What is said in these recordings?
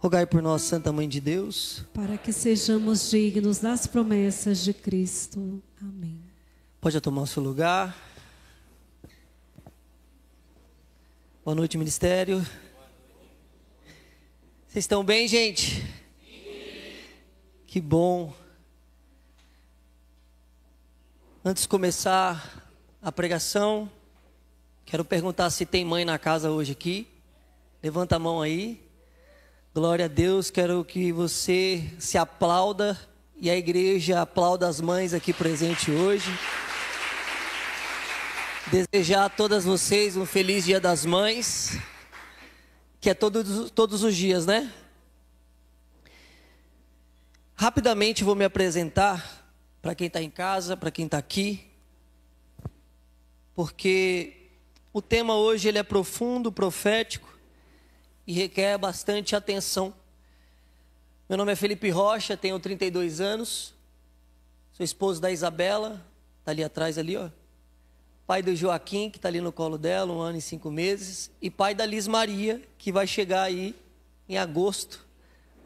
Rogai por nós, Santa Mãe de Deus, para que sejamos dignos das promessas de Cristo. Amém. Pode tomar o seu lugar. Boa noite, ministério. Vocês estão bem, gente? Que bom. Antes de começar a pregação, quero perguntar se tem mãe na casa hoje aqui. Levanta a mão aí. Glória a Deus, quero que você se aplauda e a igreja aplauda as mães aqui presentes hoje. Desejar a todas vocês um feliz Dia das Mães, que é todos os dias, né? Rapidamente vou me apresentar para quem está em casa, para quem está aqui, porque o tema hoje ele é profundo, profético, e requer bastante atenção. Meu nome é Felipe Rocha, tenho 32 anos, sou esposo da Isabela, está ali atrás, ali, ó. Pai do Joaquim, que está ali no colo dela, 1 ano e 5 meses, e pai da Liz Maria, que vai chegar aí em agosto.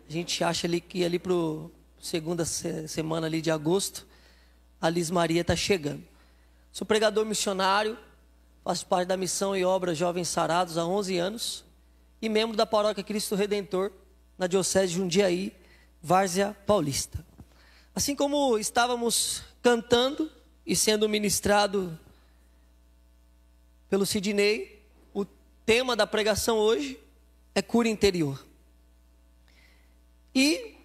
A gente acha ali que ali para a segunda semana ali de agosto, a Liz Maria está chegando. Sou pregador missionário, faço parte da missão e obra Jovens Sarados há 11 anos, e membro da Paróquia Cristo Redentor, na Diocese de Jundiaí, Várzea Paulista. Assim como estávamos cantando e sendo ministrado pelo Sidney, o tema da pregação hoje é cura interior. E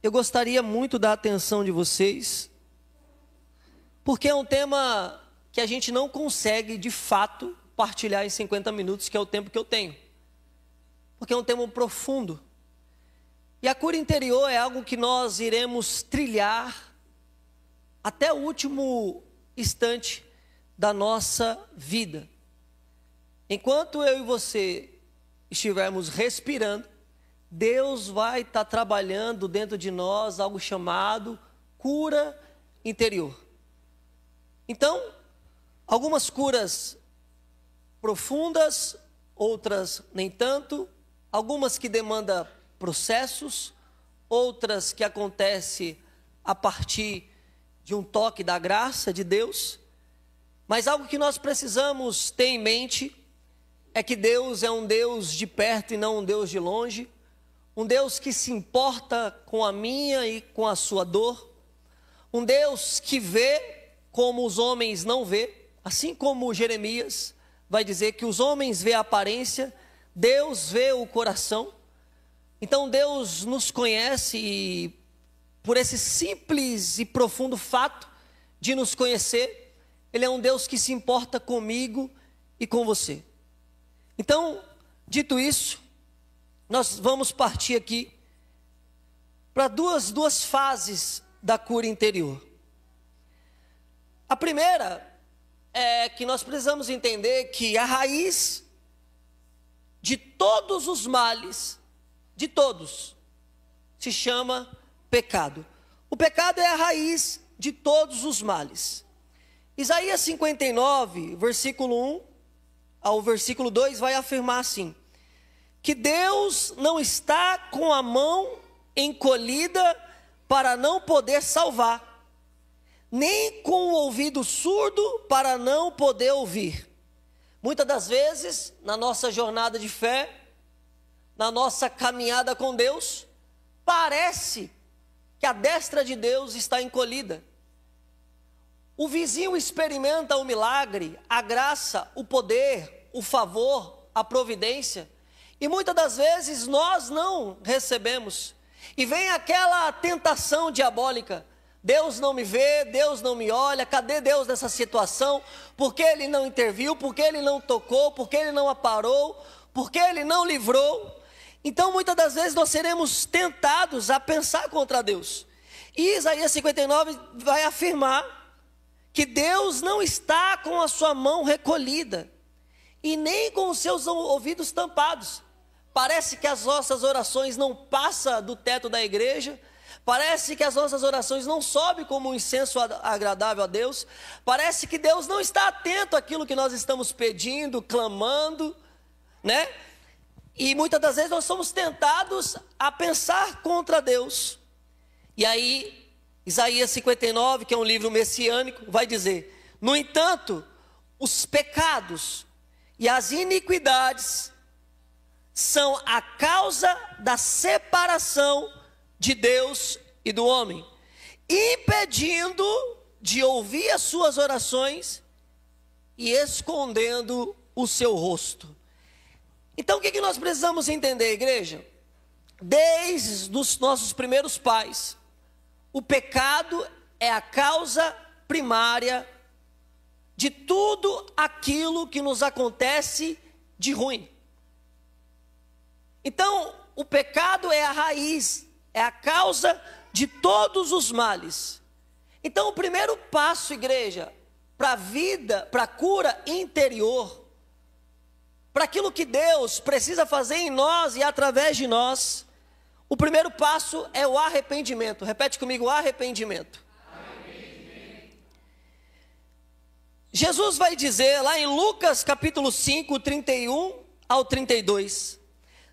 eu gostaria muito da atenção de vocês, porque é um tema que a gente não consegue, de fato, partilhar em 50 minutos, que é o tempo que eu tenho. Porque é um tema profundo. E a cura interior é algo que nós iremos trilhar até o último instante da nossa vida. Enquanto eu e você estivermos respirando, Deus vai estar trabalhando dentro de nós algo chamado cura interior. Então, algumas curas profundas, outras nem tanto. Algumas que demandam processos, outras que acontecem a partir de um toque da graça de Deus. Mas algo que nós precisamos ter em mente é que Deus é um Deus de perto e não um Deus de longe. Um Deus que se importa com a minha e com a sua dor. Um Deus que vê como os homens não vê. Assim como Jeremias vai dizer que os homens vê a aparência, Deus vê o coração. Então Deus nos conhece e por esse simples e profundo fato de nos conhecer, Ele é um Deus que se importa comigo e com você. Então, dito isso, nós vamos partir aqui para duas fases da cura interior. A primeira é que nós precisamos entender que a raiz de todos os males, de todos, se chama pecado. O pecado é a raiz de todos os males. Isaías 59, versículo 1 ao versículo 2 vai afirmar assim: que Deus não está com a mão encolhida para não poder salvar, nem com o ouvido surdo para não poder ouvir. Muitas das vezes, na nossa jornada de fé, na nossa caminhada com Deus, parece que a destra de Deus está encolhida. O vizinho experimenta o milagre, a graça, o poder, o favor, a providência, e muitas das vezes nós não recebemos. E vem aquela tentação diabólica: Deus não me vê, Deus não me olha, cadê Deus nessa situação? Por que Ele não interviu? Por que Ele não tocou? Por que Ele não aparou? Por que Ele não livrou? Então muitas das vezes nós seremos tentados a pensar contra Deus. E Isaías 59 vai afirmar que Deus não está com a sua mão recolhida e nem com os seus ouvidos tampados. Parece que as nossas orações não passam do teto da igreja. Parece que as nossas orações não sobem como um incenso agradável a Deus. Parece que Deus não está atento àquilo que nós estamos pedindo, clamando, né? E muitas das vezes nós somos tentados a pensar contra Deus. E aí, Isaías 59, que é um livro messiânico, vai dizer: no entanto, os pecados e as iniquidades são a causa da separação de Deus e do homem, impedindo de ouvir as suas orações e escondendo o seu rosto. Então o que nós precisamos entender, igreja? Desde os nossos primeiros pais, o pecado é a causa primária de tudo aquilo que nos acontece de ruim. Então, o pecado é a raiz, é a causa de todos os males. Então, o primeiro passo, igreja, para a vida, para a cura interior, para aquilo que Deus precisa fazer em nós e através de nós, o primeiro passo é o arrependimento. Repete comigo: arrependimento. Jesus vai dizer lá em Lucas capítulo 5, 31 ao 32,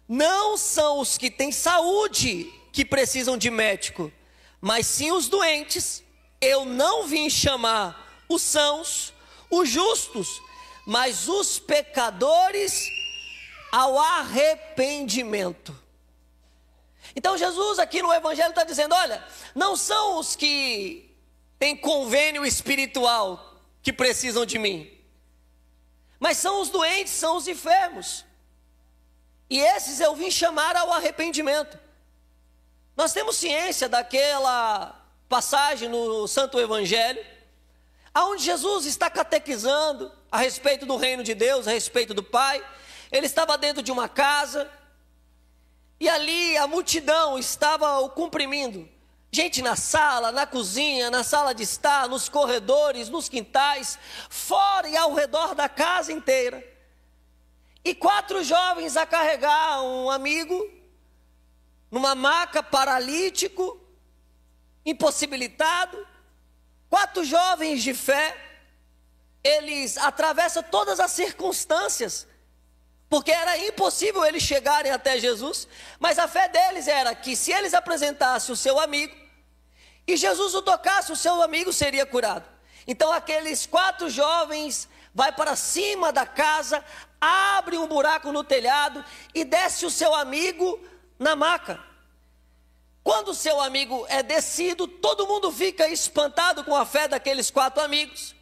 não são os que têm saúde que precisam de médico, mas sim os doentes. Eu não vim chamar os sãos, os justos, mas os pecadores ao arrependimento. Então Jesus aqui no Evangelho está dizendo: olha, não são os que têm convênio espiritual que precisam de mim, mas são os doentes, são os enfermos, e esses eu vim chamar ao arrependimento. Nós temos ciência daquela passagem no Santo Evangelho, aonde Jesus está catequizando a respeito do reino de Deus, a respeito do Pai. Ele estava dentro de uma casa, e ali a multidão estava o comprimindo. Gente na sala, na cozinha, na sala de estar, nos corredores, nos quintais, fora e ao redor da casa inteira. E 4 jovens a carregar um amigo, numa maca, paralítico, impossibilitado. 4 jovens de fé, eles atravessam todas as circunstâncias, porque era impossível eles chegarem até Jesus, mas a fé deles era que se eles apresentassem o seu amigo, e Jesus o tocasse, o seu amigo seria curado. Então aqueles 4 jovens vai para cima da casa, abre um buraco no telhado e desce o seu amigo na maca. Quando o seu amigo é descido, todo mundo fica espantado com a fé daqueles 4 amigos.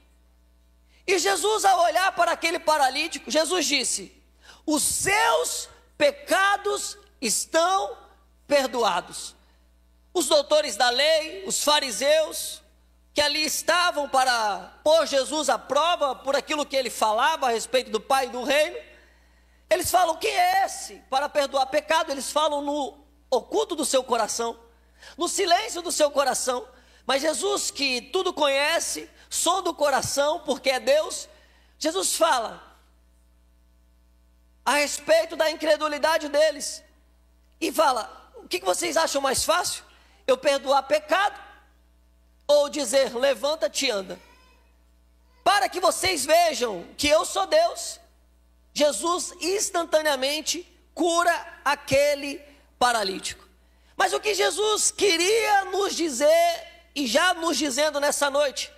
E Jesus, ao olhar para aquele paralítico, Jesus disse: os seus pecados estão perdoados. Os doutores da lei, os fariseus, que ali estavam para pôr Jesus à prova por aquilo que ele falava a respeito do Pai e do Reino, eles falam: quem é esse para perdoar pecado? Eles falam no oculto do seu coração, no silêncio do seu coração. Mas Jesus, que tudo conhece, sonda o coração, porque é Deus, Jesus fala a respeito da incredulidade deles, e fala: o que vocês acham mais fácil? Eu perdoar pecado, ou dizer levanta-te e anda? Para que vocês vejam que eu sou Deus, Jesus instantaneamente cura aquele paralítico. Mas o que Jesus queria nos dizer, e já nos dizendo nessa noite,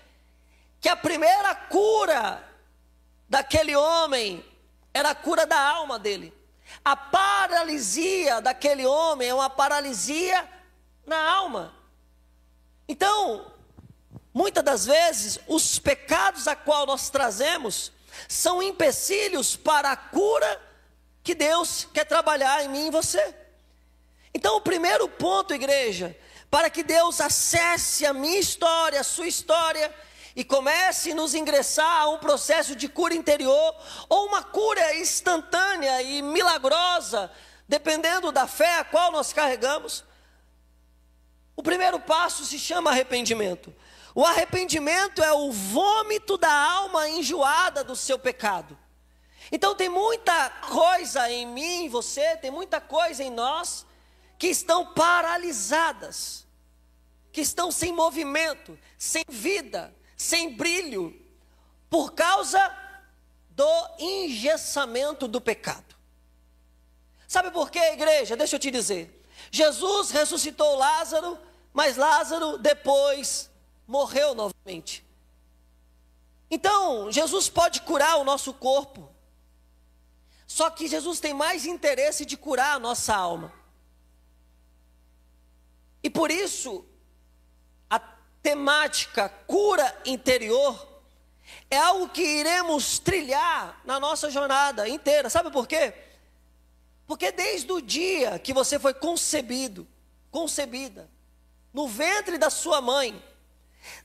que a primeira cura daquele homem era a cura da alma dele. A paralisia daquele homem é uma paralisia na alma. Então, muitas das vezes, os pecados a qual nós trazemos são empecilhos para a cura que Deus quer trabalhar em mim e em você. Então, o primeiro ponto, igreja, para que Deus acesse a minha história, a sua história, e comece a nos ingressar a um processo de cura interior, ou uma cura instantânea e milagrosa, dependendo da fé a qual nós carregamos. O primeiro passo se chama arrependimento. O arrependimento é o vômito da alma enjoada do seu pecado. Então tem muita coisa em mim, em você, tem muita coisa em nós que estão paralisadas, que estão sem movimento, sem vida, sem brilho, por causa do engessamento do pecado. Sabe por quê, igreja? Deixa eu te dizer. Jesus ressuscitou Lázaro, mas Lázaro depois morreu novamente. Então, Jesus pode curar o nosso corpo. Só que Jesus tem mais interesse de curar a nossa alma. E por isso, a temática cura interior é algo que iremos trilhar na nossa jornada inteira. Sabe por quê? Porque desde o dia que você foi concebida, no ventre da sua mãe,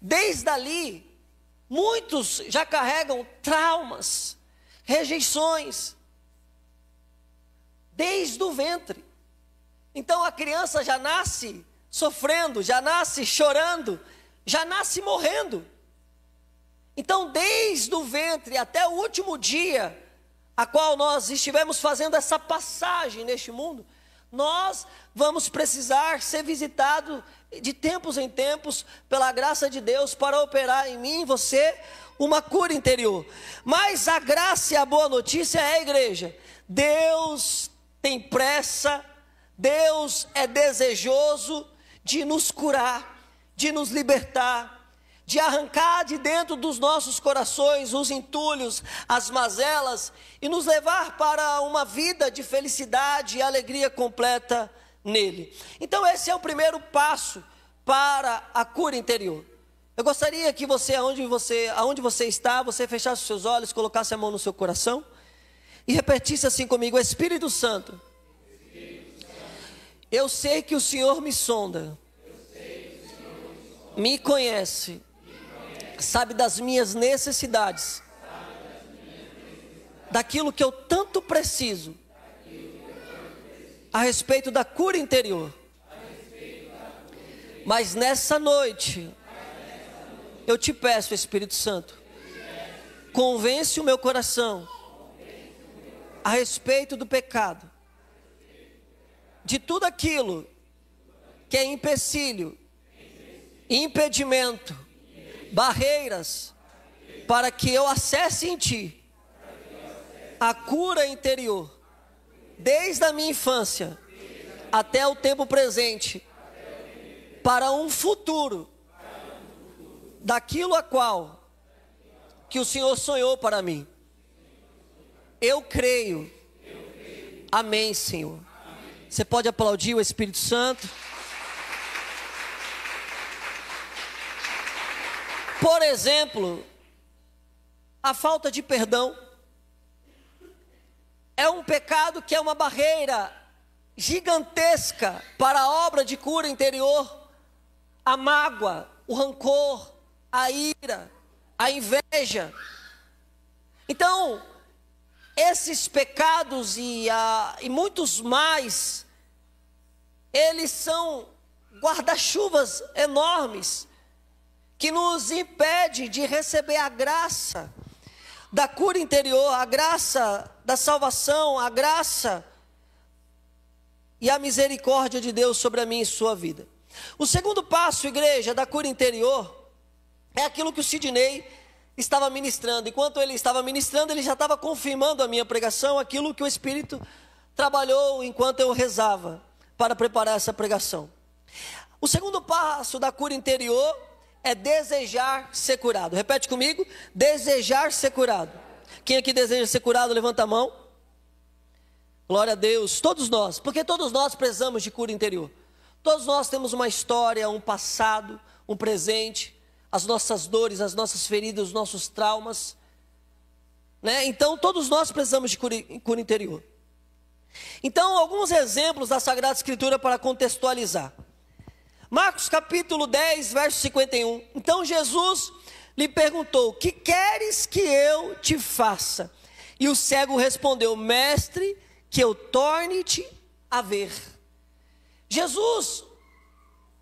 desde ali, muitos já carregam traumas, rejeições, desde o ventre. Então a criança já nasce sofrendo, já nasce chorando, já nasce morrendo. Então desde o ventre até o último dia a qual nós estivemos fazendo essa passagem neste mundo, nós vamos precisar ser visitados de tempos em tempos pela graça de Deus para operar em mim e você uma cura interior. Mas a graça e a boa notícia é, igreja, Deus tem pressa, Deus é desejoso de nos curar, de nos libertar, de arrancar de dentro dos nossos corações os entulhos, as mazelas e nos levar para uma vida de felicidade e alegria completa nele. Então esse é o primeiro passo para a cura interior. Eu gostaria que você, aonde você está, você fechasse os seus olhos, colocasse a mão no seu coração e repetisse assim comigo: Espírito Santo, eu sei que o Senhor me sonda, me conhece, sabe das minhas necessidades, daquilo que eu tanto preciso, a respeito da cura interior. Mas nessa noite, eu te peço, Espírito Santo, convence o meu coração a respeito do pecado, de tudo aquilo que é empecilho, impedimento, barreiras, para que eu acesse em Ti a cura interior, desde a minha infância até o tempo presente, para um futuro, daquilo a qual que o Senhor sonhou para mim. Eu creio. Amém, Senhor. Você pode aplaudir o Espírito Santo? Por exemplo, a falta de perdão é um pecado que é uma barreira gigantesca para a obra de cura interior. A mágoa, o rancor, a ira, a inveja. Então, esses pecados e muitos mais, eles são guarda-chuvas enormes que nos impede de receber a graça da cura interior, a graça da salvação, a graça e a misericórdia de Deus sobre a minha e sua vida. O segundo passo, igreja, da cura interior, é aquilo que o Sidney estava ministrando. Enquanto ele estava ministrando, ele já estava confirmando a minha pregação, aquilo que o Espírito trabalhou enquanto eu rezava para preparar essa pregação. O segundo passo da cura interior é desejar ser curado. Repete comigo: desejar ser curado. Quem aqui deseja ser curado, levanta a mão. Glória a Deus, todos nós, porque todos nós precisamos de cura interior. Todos nós temos uma história, um passado, um presente, as nossas dores, as nossas feridas, os nossos traumas, né? Então todos nós precisamos de cura interior. Então, alguns exemplos da Sagrada Escritura para contextualizar. Marcos capítulo 10, verso 51. Então Jesus lhe perguntou: que queres que eu te faça? E o cego respondeu: mestre, que eu torne-te a ver. Jesus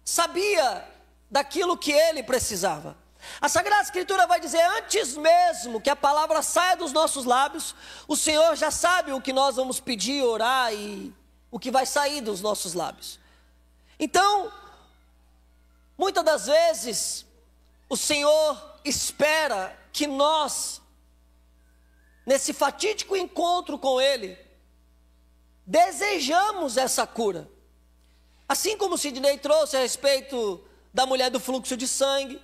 sabia daquilo que ele precisava. A Sagrada Escritura vai dizer: antes mesmo que a palavra saia dos nossos lábios, o Senhor já sabe o que nós vamos pedir, orar e o que vai sair dos nossos lábios. Então, muitas das vezes, o Senhor espera que nós, nesse fatídico encontro com Ele, desejamos essa cura. Assim como o Sidney trouxe a respeito da mulher do fluxo de sangue,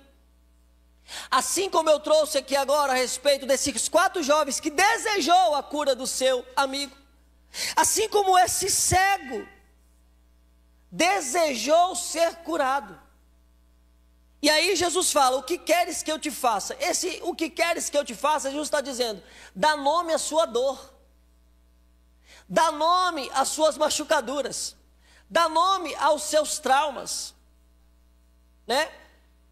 assim como eu trouxe aqui agora a respeito desses 4 jovens que desejou a cura do seu amigo, assim como esse cego desejou ser curado. E aí Jesus fala, o que queres que eu te faça? O que queres que eu te faça, Jesus está dizendo, dá nome à sua dor, dá nome às suas machucaduras, dá nome aos seus traumas, né?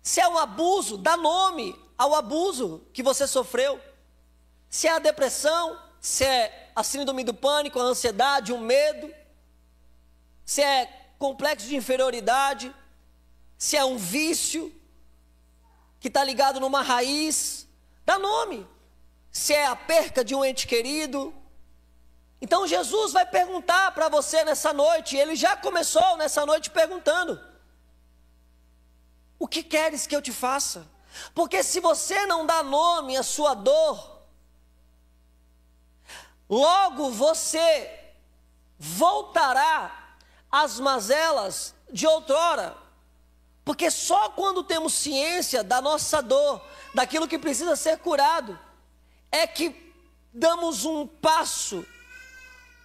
Se é um abuso, dá nome ao abuso que você sofreu. Se é a depressão, se é a síndrome do pânico, a ansiedade, o medo, se é complexo de inferioridade, se é um vício que está ligado numa raiz, dá nome. Se é a perca de um ente querido. Então Jesus vai perguntar para você nessa noite, ele já começou nessa noite perguntando, o que queres que eu te faça? Porque se você não dá nome à sua dor, logo você voltará às mazelas de outrora. Porque só quando temos ciência da nossa dor, daquilo que precisa ser curado, é que damos um passo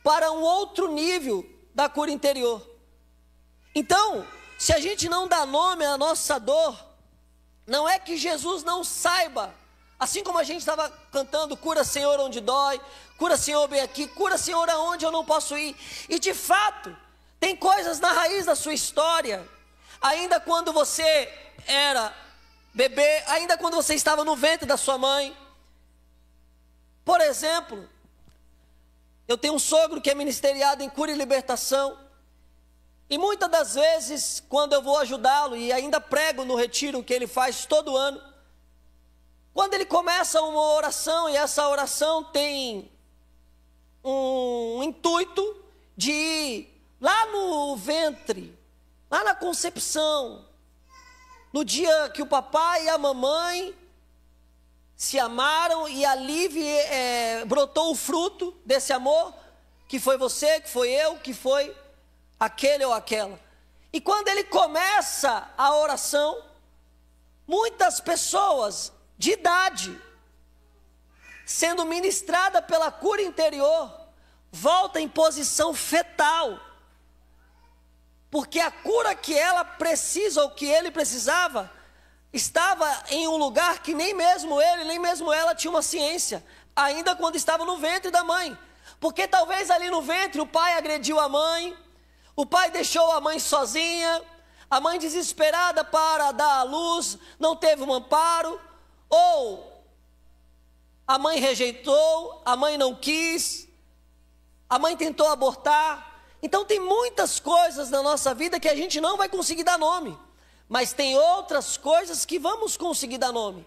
para um outro nível da cura interior. Então, se a gente não dá nome à nossa dor, não é que Jesus não saiba, assim como a gente estava cantando, cura Senhor onde dói, cura Senhor bem aqui, cura Senhor aonde eu não posso ir. E de fato, tem coisas na raiz da sua história, ainda quando você era bebê, ainda quando você estava no ventre da sua mãe. Por exemplo, eu tenho um sogro que é ministeriado em cura e libertação, e muitas das vezes, quando eu vou ajudá-lo, e ainda prego no retiro que ele faz todo ano, quando ele começa uma oração, e essa oração tem um intuito de ir lá no ventre, lá na concepção, no dia que o papai e a mamãe se amaram e ali brotou o fruto desse amor, que foi você, que foi eu, que foi aquele ou aquela. E quando ele começa a oração, muitas pessoas de idade, sendo ministrada pela cura interior, voltam em posição fetal, porque a cura que ela precisa, ou que ele precisava, estava em um lugar que nem mesmo ele, nem mesmo ela tinha uma ciência, ainda quando estava no ventre da mãe. Porque talvez ali no ventre o pai agrediu a mãe, o pai deixou a mãe sozinha, a mãe desesperada para dar à luz, não teve um amparo, ou a mãe rejeitou, a mãe não quis, a mãe tentou abortar. Então tem muitas coisas na nossa vida que a gente não vai conseguir dar nome, mas tem outras coisas que vamos conseguir dar nome.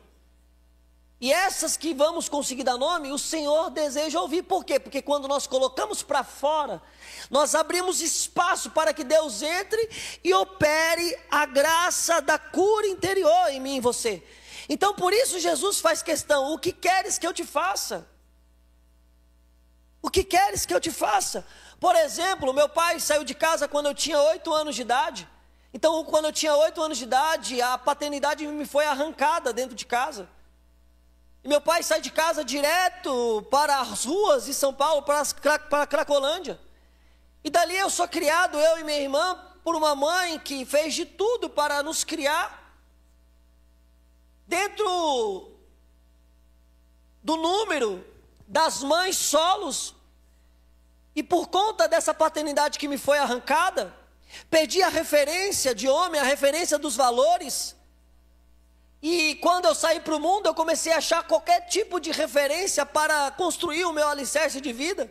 E essas que vamos conseguir dar nome, o Senhor deseja ouvir. Por quê? Porque quando nós colocamos para fora, nós abrimos espaço para que Deus entre e opere a graça da cura interior em mim e em você. Então por isso Jesus faz questão, o que queres que eu te faça? O que queres que eu te faça? Por exemplo, meu pai saiu de casa quando eu tinha 8 anos de idade. Então, quando eu tinha 8 anos de idade, a paternidade me foi arrancada dentro de casa. E meu pai sai de casa direto para as ruas de São Paulo, para a Cracolândia. E dali eu sou criado, eu e minha irmã, por uma mãe que fez de tudo para nos criar. Dentro do número das mães solos. E por conta dessa paternidade que me foi arrancada, perdi a referência de homem, a referência dos valores. E quando eu saí para o mundo, eu comecei a achar qualquer tipo de referência para construir o meu alicerce de vida.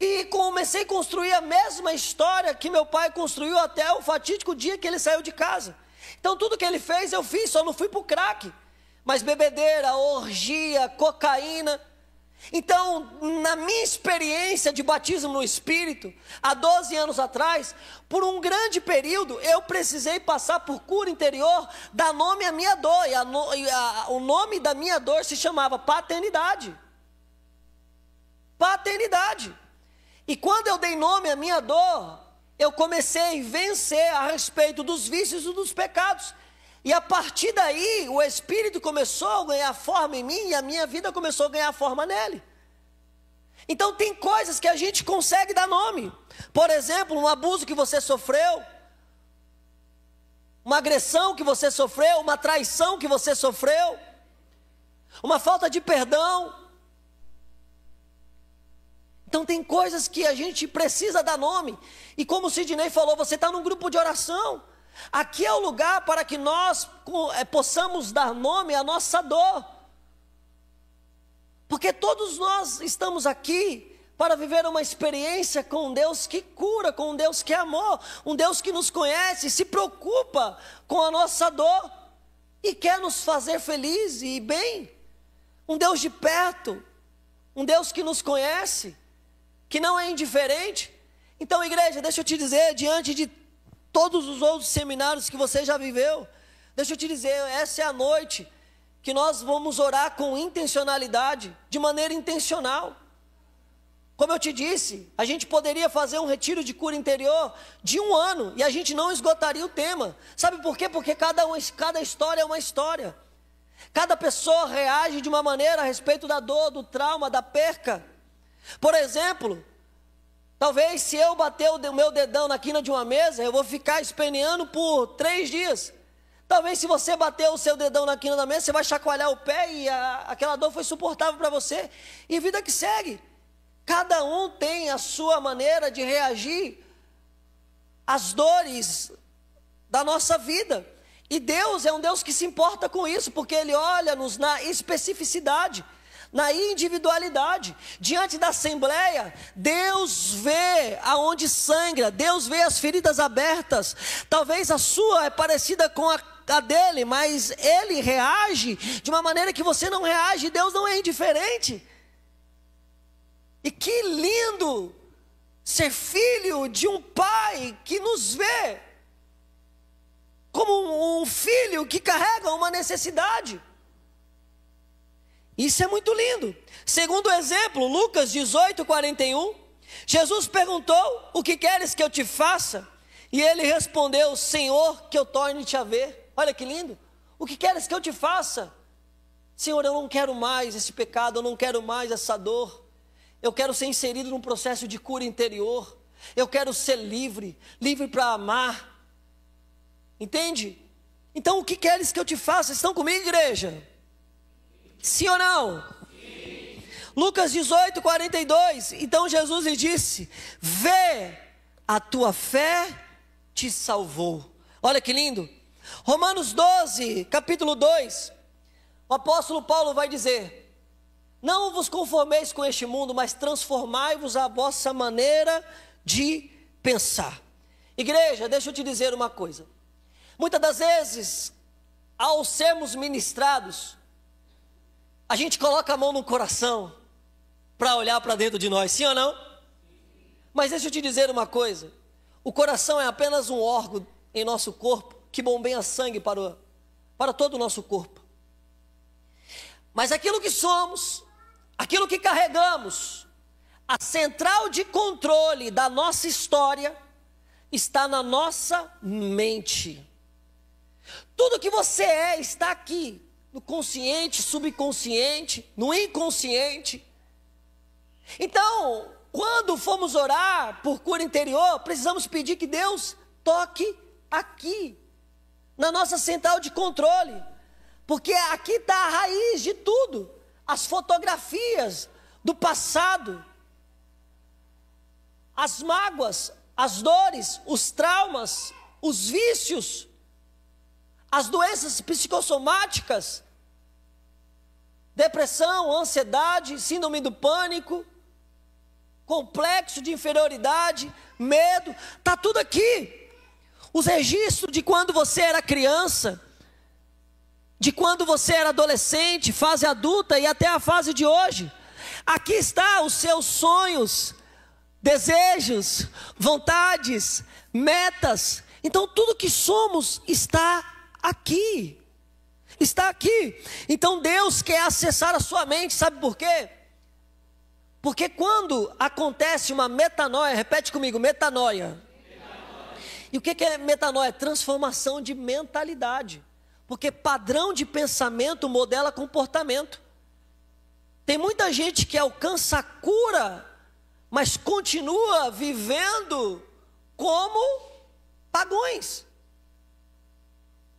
E comecei a construir a mesma história que meu pai construiu até o fatídico dia que ele saiu de casa. Então tudo que ele fez, eu fiz, só não fui para o crack. Mas bebedeira, orgia, cocaína. Então, na minha experiência de batismo no Espírito, há 12 anos atrás, por um grande período, eu precisei passar por cura interior, dar nome à minha dor, o nome da minha dor se chamava paternidade. Paternidade. E quando eu dei nome à minha dor, eu comecei a vencer a respeito dos vícios e dos pecados. E a partir daí, o Espírito começou a ganhar forma em mim e a minha vida começou a ganhar forma nele. Então tem coisas que a gente consegue dar nome. Por exemplo, um abuso que você sofreu, uma agressão que você sofreu, uma traição que você sofreu, uma falta de perdão. Então tem coisas que a gente precisa dar nome. E como o Sidney falou, você está num grupo de oração. Aqui é o lugar para que nós possamos dar nome à nossa dor. Porque todos nós estamos aqui para viver uma experiência com um Deus que cura, com um Deus que é amor, um Deus que nos conhece, se preocupa com a nossa dor e quer nos fazer felizes e bem. Um Deus de perto, um Deus que nos conhece, que não é indiferente. Então, igreja, deixa eu te dizer, diante de todos os outros seminários que você já viveu, deixa eu te dizer, essa é a noite que nós vamos orar com intencionalidade, de maneira intencional. Como eu te disse, a gente poderia fazer um retiro de cura interior de 1 ano e a gente não esgotaria o tema. Sabe por quê? Porque cada história é uma história. Cada pessoa reage de uma maneira a respeito da dor, do trauma, da perca. Por exemplo, talvez se eu bater o meu dedão na quina de uma mesa, eu vou ficar esperneando por 3 dias. Talvez se você bater o seu dedão na quina da mesa, você vai chacoalhar o pé e aquela dor foi suportável para você. E vida que segue. Cada um tem a sua maneira de reagir às dores da nossa vida. E Deus é um Deus que se importa com isso, porque Ele olha-nos na especificidade, na individualidade. Diante da assembleia, Deus vê aonde sangra, Deus vê as feridas abertas. Talvez a sua é parecida com a dele, mas Ele reage de uma maneira que você não reage. Deus não é indiferente. E que lindo ser filho de um pai que nos vê como um filho que carrega uma necessidade. Isso é muito lindo. Segundo exemplo, Lucas 18:41, Jesus perguntou: o que queres que eu te faça? E ele respondeu: Senhor, que eu torne-te a ver. Olha que lindo. O que queres que eu te faça? Senhor, eu não quero mais esse pecado, eu não quero mais essa dor. Eu quero ser inserido num processo de cura interior. Eu quero ser livre, livre para amar. Entende? Então o que queres que eu te faça? Estão comigo, igreja? Sim ou não? Sim. Lucas 18:42. Então Jesus lhe disse: vê, a tua fé te salvou. Olha que lindo. Romanos 12, capítulo 2. O apóstolo Paulo vai dizer: não vos conformeis com este mundo, mas transformai-vos a vossa maneira de pensar. Igreja, deixa eu te dizer uma coisa. Muitas das vezes, ao sermos ministrados, a gente coloca a mão no coração para olhar para dentro de nós, sim ou não? Mas deixa eu te dizer uma coisa. O coração é apenas um órgão em nosso corpo que bombeia sangue para todo o nosso corpo. Mas aquilo que somos, aquilo que carregamos, a central de controle da nossa história está na nossa mente. Tudo que você é está aqui, no consciente, subconsciente, no inconsciente. Então, quando formos orar por cura interior, precisamos pedir que Deus toque aqui, na nossa central de controle, porque aqui está a raiz de tudo. As fotografias do passado, as mágoas, as dores, os traumas, os vícios, as doenças psicossomáticas, depressão, ansiedade, síndrome do pânico, complexo de inferioridade, medo, está tudo aqui. Os registros de quando você era criança, de quando você era adolescente, fase adulta e até a fase de hoje. Aqui está os seus sonhos, desejos, vontades, metas. Então tudo que somos está aqui. Está aqui. Então Deus quer acessar a sua mente, sabe por quê? Porque quando acontece uma metanoia, repete comigo, metanoia. E o que é metanoia? Transformação de mentalidade. Porque padrão de pensamento modela comportamento. Tem muita gente que alcança a cura, mas continua vivendo como pagões.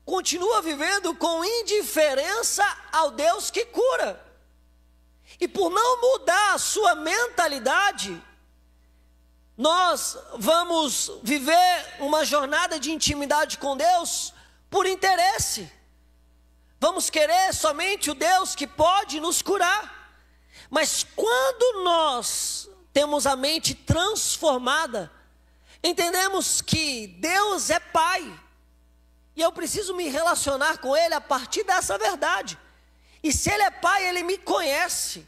Continua vivendo com indiferença ao Deus que cura. E por não mudar a sua mentalidade, nós vamos viver uma jornada de intimidade com Deus por interesse. Vamos querer somente o Deus que pode nos curar. Mas quando nós temos a mente transformada, entendemos que Deus é Pai. E eu preciso me relacionar com Ele a partir dessa verdade. E se Ele é Pai, Ele me conhece.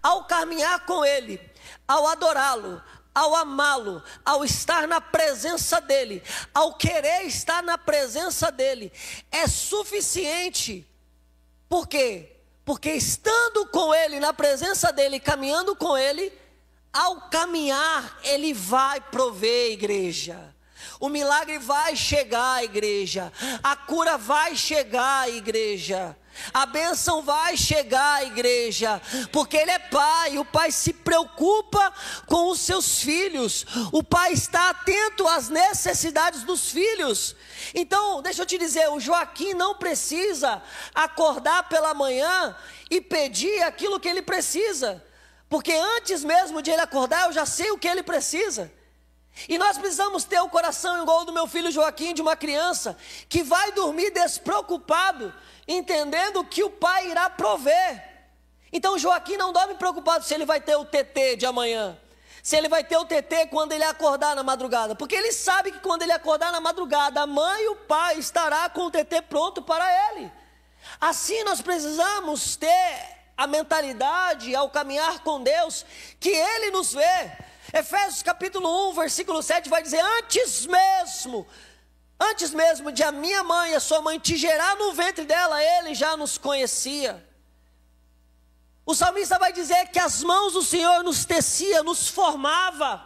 Ao caminhar com Ele, ao adorá-lo, ao amá-lo, ao estar na presença dEle, ao querer estar na presença dEle, é suficiente. Por quê? Porque estando com Ele, na presença dEle, caminhando com Ele, ao caminhar, Ele vai prover, igreja. O milagre vai chegar, igreja. A cura vai chegar, igreja. A bênção vai chegar, igreja. Porque Ele é Pai. O Pai se preocupa com os seus filhos. O Pai está atento às necessidades dos filhos. Então, deixa eu te dizer, o Joaquim não precisa acordar pela manhã e pedir aquilo que ele precisa. Porque antes mesmo de ele acordar, eu já sei o que ele precisa. E nós precisamos ter o coração igual ao do meu filho Joaquim, de uma criança que vai dormir despreocupado, entendendo que o pai irá prover. Então Joaquim não dorme preocupado se ele vai ter o TT de amanhã, se ele vai ter o TT quando ele acordar na madrugada, porque ele sabe que quando ele acordar na madrugada, a mãe e o pai estará com o TT pronto para ele. Assim nós precisamos ter a mentalidade ao caminhar com Deus, que Ele nos vê. Efésios capítulo 1, versículo 7 vai dizer, antes mesmo de a minha mãe, a sua mãe te gerar no ventre dela, Ele já nos conhecia. O salmista vai dizer que as mãos do Senhor nos tecia, nos formava,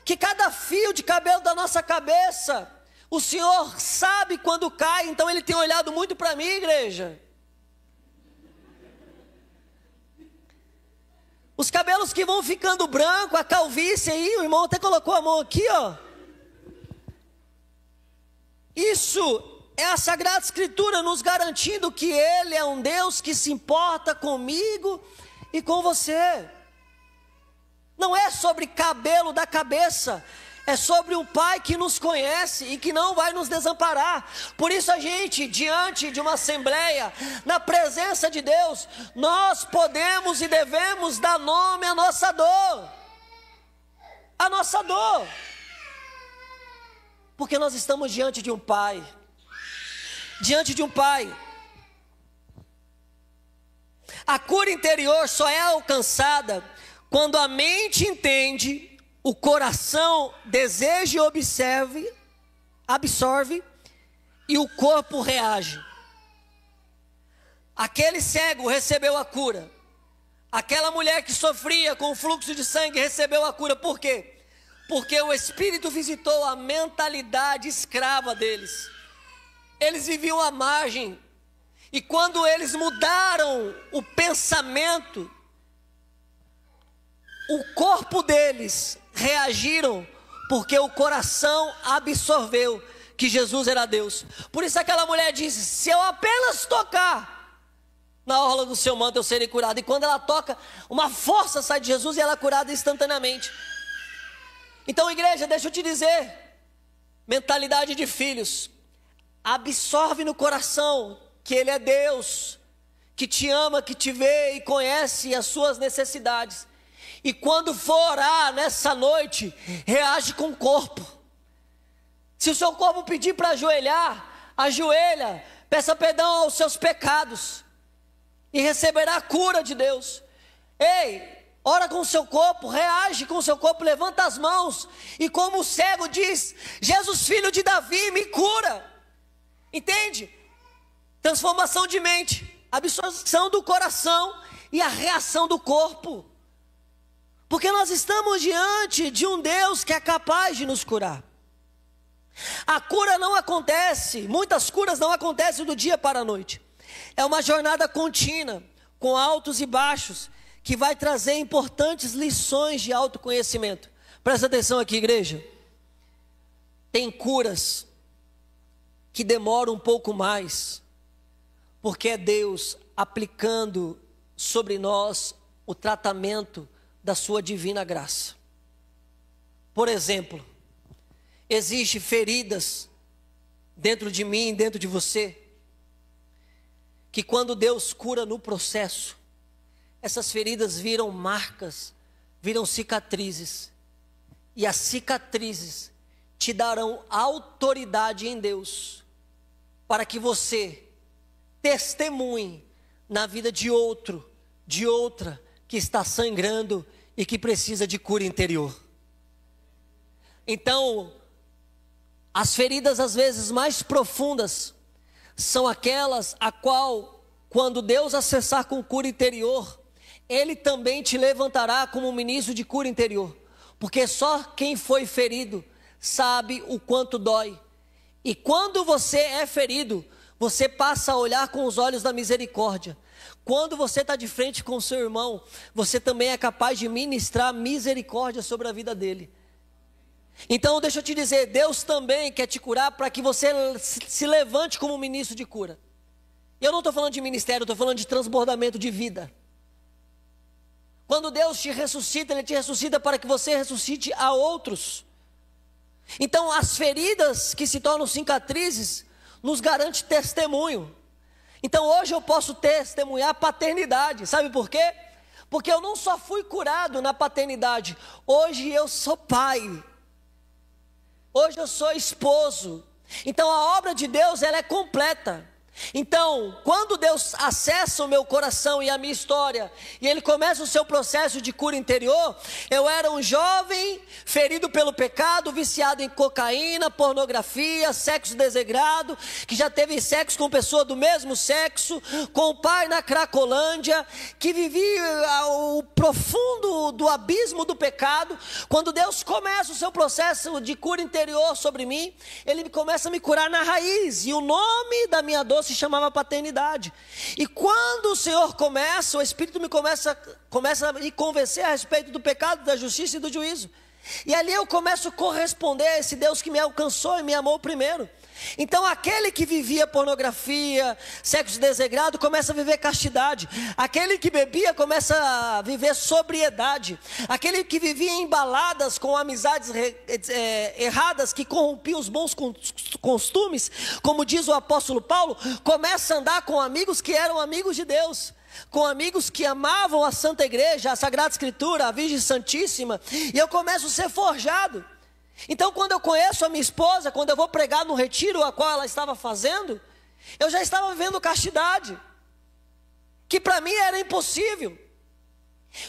que cada fio de cabelo da nossa cabeça, o Senhor sabe quando cai. Então Ele tem olhado muito para mim, igreja. Os cabelos que vão ficando branco, a calvície aí, o irmão até colocou a mão aqui, ó. Isso é a Sagrada Escritura nos garantindo que Ele é um Deus que se importa comigo e com você. Não é sobre cabelo da cabeça, é sobre um Pai que nos conhece e que não vai nos desamparar. Por isso a gente, diante de uma assembleia, na presença de Deus, nós podemos e devemos dar nome à nossa dor. A nossa dor. Porque nós estamos diante de um Pai. Diante de um Pai. A cura interior só é alcançada quando a mente entende, o coração deseja e absorve, e o corpo reage. Aquele cego recebeu a cura. Aquela mulher que sofria com o fluxo de sangue recebeu a cura. Por quê? Porque o Espírito visitou a mentalidade escrava deles. Eles viviam à margem. E quando eles mudaram o pensamento, o corpo deles reagiram, porque o coração absorveu que Jesus era Deus. Por isso aquela mulher disse, se eu apenas tocar na orla do seu manto, eu serei curado. E quando ela toca, uma força sai de Jesus e ela é curada instantaneamente. Então, igreja, deixa eu te dizer, mentalidade de filhos, absorve no coração que Ele é Deus, que te ama, que te vê e conhece as suas necessidades. E quando for orar nessa noite, reage com o corpo. Se o seu corpo pedir para ajoelhar, ajoelha, peça perdão aos seus pecados e receberá a cura de Deus. Ei, ora com o seu corpo, reage com o seu corpo, levanta as mãos e como o cego diz, Jesus filho de Davi, me cura. Entende? Transformação de mente, absorção do coração e a reação do corpo. Porque nós estamos diante de um Deus que é capaz de nos curar. A cura não acontece, muitas curas não acontecem do dia para a noite. É uma jornada contínua, com altos e baixos, que vai trazer importantes lições de autoconhecimento. Presta atenção aqui, igreja. Tem curas que demoram um pouco mais, porque é Deus aplicando sobre nós o tratamento da sua divina graça. Por exemplo, existem feridas dentro de mim, dentro de você, que quando Deus cura no processo, essas feridas viram marcas, viram cicatrizes, e as cicatrizes te darão autoridade em Deus, para que você testemunhe na vida de outro, de outra, que está sangrando e que precisa de cura interior. Então, as feridas às vezes mais profundas são aquelas a qual, quando Deus acessar com cura interior, Ele também te levantará como ministro de cura interior, porque só quem foi ferido sabe o quanto dói. E quando você é ferido, você passa a olhar com os olhos da misericórdia. Quando você está de frente com o seu irmão, você também é capaz de ministrar misericórdia sobre a vida dele. Então deixa eu te dizer, Deus também quer te curar para que você se levante como ministro de cura. Eu não estou falando de ministério, eu estou falando de transbordamento de vida. Quando Deus te ressuscita, Ele te ressuscita para que você ressuscite a outros. Então as feridas que se tornam cicatrizes nos garante testemunho. Então hoje eu posso testemunhar paternidade, sabe por quê? Porque eu não só fui curado na paternidade, hoje eu sou pai. Hoje eu sou esposo. Então a obra de Deus, ela é completa. Então, quando Deus acessa o meu coração e a minha história, e Ele começa o seu processo de cura interior, eu era um jovem ferido pelo pecado, viciado em cocaína, pornografia, sexo desregrado, que já teve sexo com pessoa do mesmo sexo, com o pai na Cracolândia, que vivia o profundo do abismo do pecado. Quando Deus começa o seu processo de cura interior sobre mim, Ele começa a me curar na raiz, e o nome da minha dor se chamava paternidade. E quando o Senhor começa, o Espírito me começa a me convencer a respeito do pecado, da justiça e do juízo. E ali eu começo a corresponder a esse Deus que me alcançou e me amou primeiro. Então aquele que vivia pornografia, sexo desregrado, começa a viver castidade. Aquele que bebia começa a viver sobriedade. Aquele que vivia em baladas com amizades erradas, que corrompiam os bons costumes, como diz o apóstolo Paulo, começa a andar com amigos que eram amigos de Deus, com amigos que amavam a Santa Igreja, a Sagrada Escritura, a Virgem Santíssima. E eu começo a ser forjado. Então quando eu conheço a minha esposa, quando eu vou pregar no retiro a qual ela estava fazendo, eu já estava vivendo castidade, que para mim era impossível.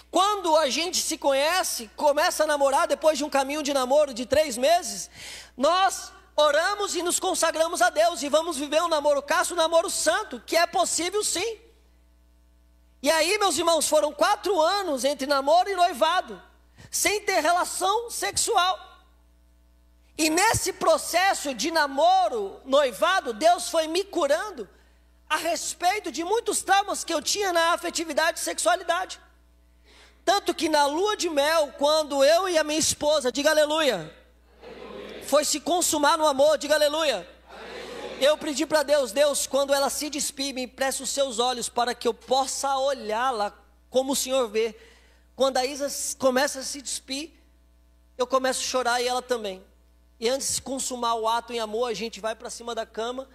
Quando a gente se conhece, começa a namorar, depois de um caminho de namoro de 3 meses, nós oramos e nos consagramos a Deus, e vamos viver um namoro casto, um namoro santo, que é possível sim. E aí, meus irmãos, foram 4 anos entre namoro e noivado, sem ter relação sexual. E nesse processo de namoro, noivado, Deus foi me curando a respeito de muitos traumas que eu tinha na afetividade e sexualidade. Tanto que na lua de mel, quando eu e a minha esposa, diga aleluia, foi se consumar no amor, diga aleluia. Eu pedi para Deus, quando ela se despir, me empresta os seus olhos para que eu possa olhá-la como o Senhor vê. Quando a Isa começa a se despir, eu começo a chorar e ela também. E antes de consumar o ato em amor, a gente vai para cima da cama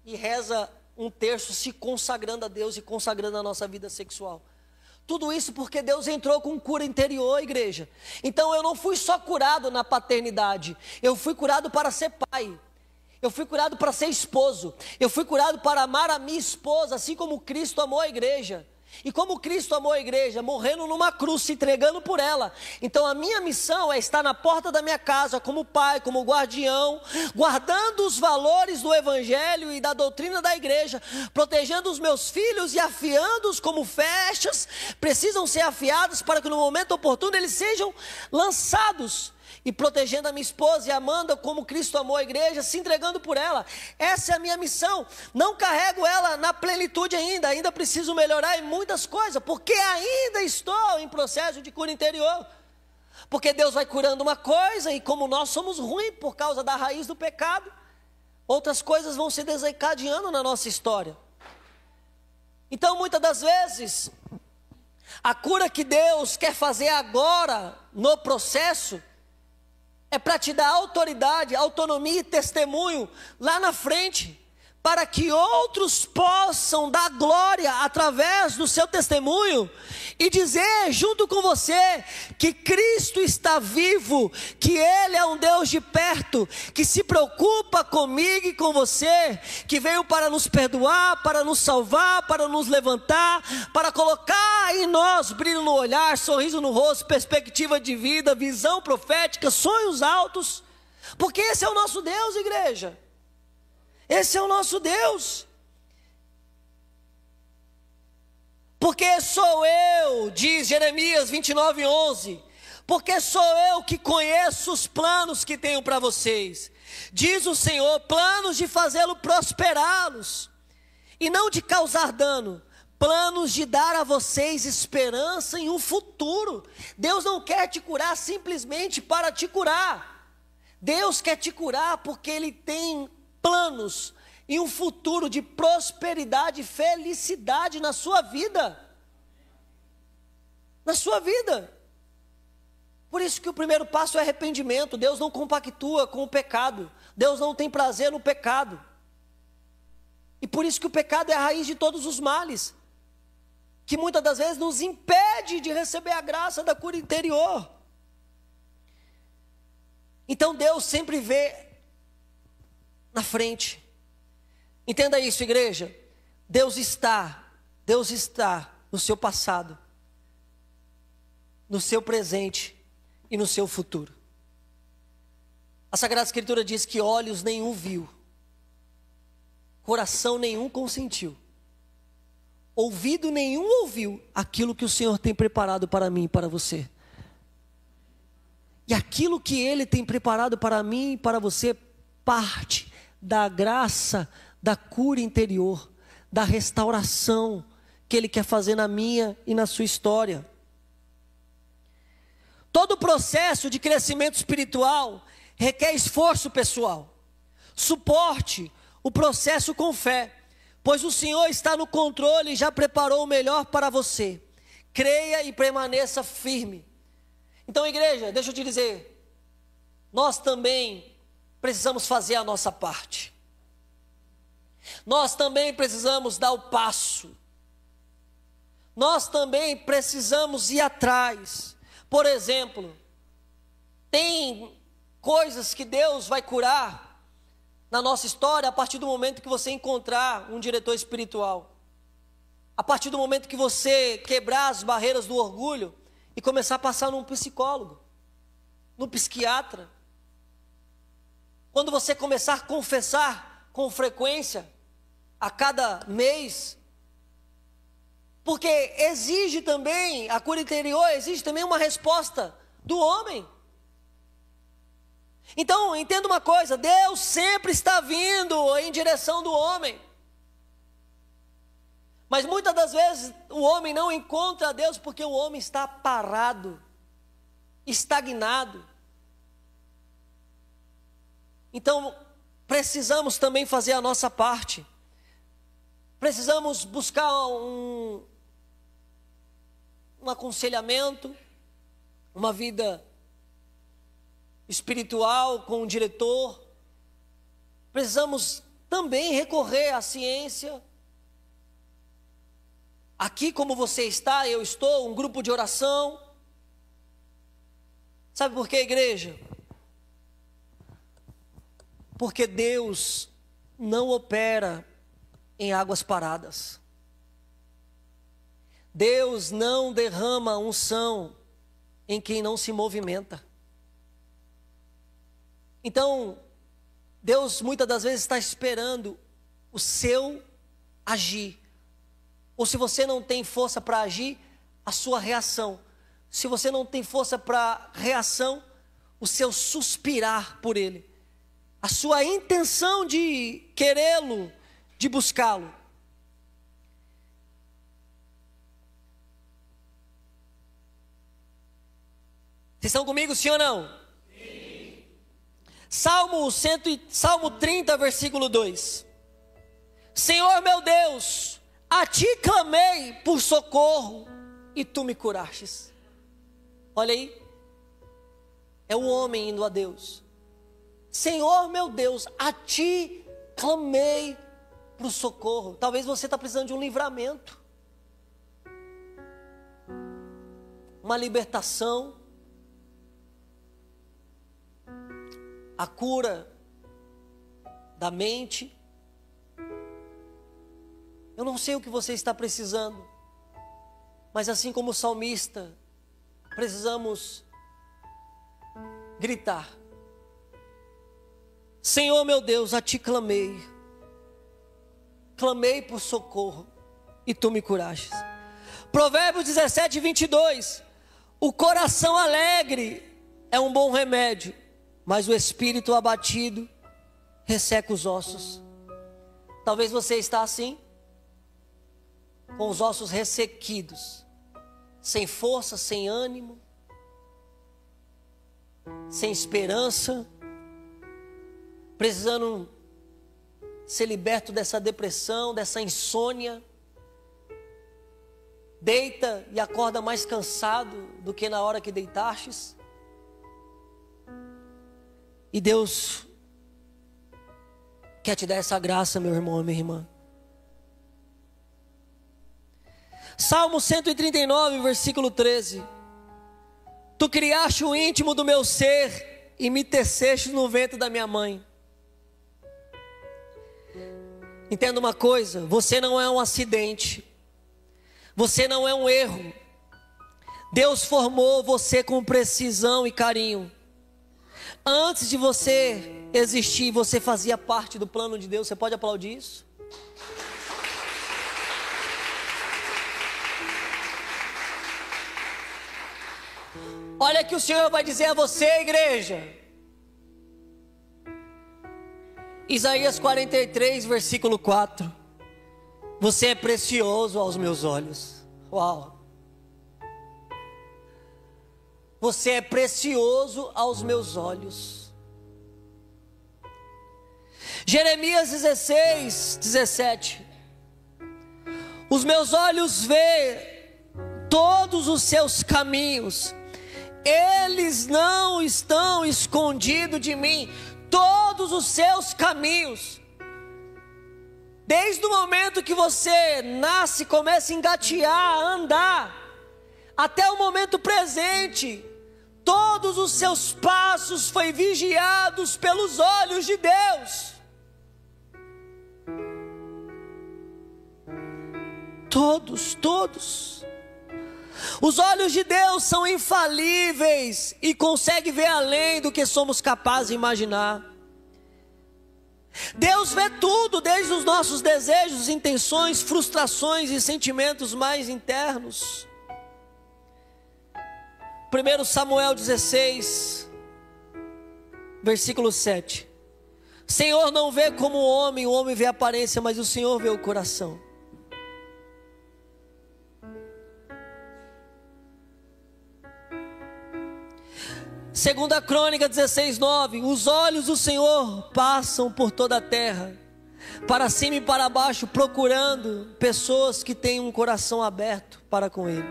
e reza um terço, se consagrando a Deus e consagrando a nossa vida sexual. Tudo isso porque Deus entrou com cura interior, igreja. Então eu não fui só curado na paternidade, eu fui curado para ser pai. Eu fui curado para ser esposo. Eu fui curado para amar a minha esposa, assim como Cristo amou a igreja. E como Cristo amou a igreja, morrendo numa cruz, se entregando por ela. Então a minha missão é estar na porta da minha casa, como pai, como guardião, guardando os valores do evangelho e da doutrina da igreja, protegendo os meus filhos e afiando-os como flechas, precisam ser afiados para que no momento oportuno eles sejam lançados. E protegendo a minha esposa e amando como Cristo amou a igreja, se entregando por ela. Essa é a minha missão. Não carrego ela na plenitude ainda preciso melhorar em muitas coisas, porque ainda estou em processo de cura interior. Porque Deus vai curando uma coisa, e como nós somos ruins por causa da raiz do pecado, outras coisas vão se desencadeando na nossa história. Então muitas das vezes, a cura que Deus quer fazer agora, no processo, é para te dar autoridade, autonomia e testemunho lá na frente, para que outros possam dar glória através do seu testemunho e dizer junto com você que Cristo está vivo, que Ele é um Deus de perto, que se preocupa comigo e com você, que veio para nos perdoar, para nos salvar, para nos levantar, para colocar em nós brilho no olhar, sorriso no rosto, perspectiva de vida, visão profética, sonhos altos, porque esse é o nosso Deus, igreja. Esse é o nosso Deus. Porque sou eu, diz Jeremias 29:11, porque sou eu que conheço os planos que tenho para vocês, diz o Senhor, planos de fazê-lo prosperá-los, e não de causar dano, planos de dar a vocês esperança em um futuro. Deus não quer te curar simplesmente para te curar. Deus quer te curar porque Ele tem planos e um futuro de prosperidade e felicidade na sua vida. Na sua vida. Por isso que o primeiro passo é arrependimento. Deus não compactua com o pecado. Deus não tem prazer no pecado. E por isso que o pecado é a raiz de todos os males, que muitas das vezes nos impede de receber a graça da cura interior. Então Deus sempre vê na frente. Entenda isso, igreja. Deus está no seu passado, no seu presente e no seu futuro. A Sagrada Escritura diz que olhos nenhum viu, coração nenhum consentiu, ouvido nenhum ouviu aquilo que o Senhor tem preparado para mim e para você. E aquilo que Ele tem preparado para mim e para você parte da graça, da cura interior, da restauração que Ele quer fazer na minha e na sua história. Todo processo de crescimento espiritual requer esforço pessoal. Suporte o processo com fé, pois o Senhor está no controle e já preparou o melhor para você. Creia e permaneça firme. Então, igreja, deixa eu te dizer, nós também precisamos fazer a nossa parte. Nós também precisamos dar o passo. Nós também precisamos ir atrás. Por exemplo, tem coisas que Deus vai curar na nossa história a partir do momento que você encontrar um diretor espiritual. A partir do momento que você quebrar as barreiras do orgulho e começar a passar num psicólogo, num psiquiatra. Quando você começar a confessar com frequência, a cada mês, porque exige também, a cura interior exige também uma resposta do homem. Então, entenda uma coisa, Deus sempre está vindo em direção do homem. Mas muitas das vezes o homem não encontra Deus porque o homem está parado, estagnado. Então, precisamos também fazer a nossa parte. Precisamos buscar um aconselhamento, uma vida espiritual com um diretor. Precisamos também recorrer à ciência. Aqui, como você está, eu estou, um grupo de oração. Sabe por quê, igreja? Porque Deus não opera em águas paradas. Deus não derrama unção em quem não se movimenta. Então, Deus muitas das vezes está esperando o seu agir. Ou se você não tem força para agir, a sua reação. Se você não tem força para reação, o seu suspirar por Ele. A sua intenção de querê-lo, de buscá-lo. Vocês estão comigo, sim ou não? Sim. Salmo 30, versículo 2. Senhor meu Deus, a ti clamei por socorro e tu me curastes. Olha aí. É o homem indo a Deus. Senhor meu Deus, a ti clamei por socorro. Talvez você está precisando de um livramento. Uma libertação. A cura da mente. Eu não sei o que você está precisando, mas assim como o salmista, precisamos gritar: Senhor meu Deus, a ti clamei por socorro e tu me curaste. Provérbios 17, 22. O coração alegre é um bom remédio, mas o espírito abatido resseca os ossos. Talvez você está assim, com os ossos ressequidos, sem força, sem ânimo, sem esperança, precisando ser liberto dessa depressão, dessa insônia. Deita e acorda mais cansado do que na hora que deitastes. E Deus quer te dar essa graça, meu irmão e minha irmã. Salmo 139, versículo 13. Tu criaste o íntimo do meu ser e me teceste no ventre da minha mãe. Entenda uma coisa, você não é um acidente. Você não é um erro. Deus formou você com precisão e carinho. Antes de você existir, você fazia parte do plano de Deus. Você pode aplaudir isso? Olha que o Senhor vai dizer a você, igreja. Isaías 43, versículo 4. Você é precioso aos meus olhos. Uau! Você é precioso aos meus olhos. Jeremias 16, 17. Os meus olhos vê todos os seus caminhos. Eles não estão escondidos de mim. Todos os seus caminhos. Desde o momento que você nasce, começa a engatear, a andar, até o momento presente, todos os seus passos foram vigiados pelos olhos de Deus. Todos. Os olhos de Deus são infalíveis e conseguem ver além do que somos capazes de imaginar. Deus vê tudo, desde os nossos desejos, intenções, frustrações e sentimentos mais internos. 1 Samuel 16, versículo 7. Senhor não vê como o homem vê a aparência, mas o Senhor vê o coração. Segunda Crônica 16, 9. Os olhos do Senhor passam por toda a terra, para cima e para baixo, procurando pessoas que têm um coração aberto para com Ele.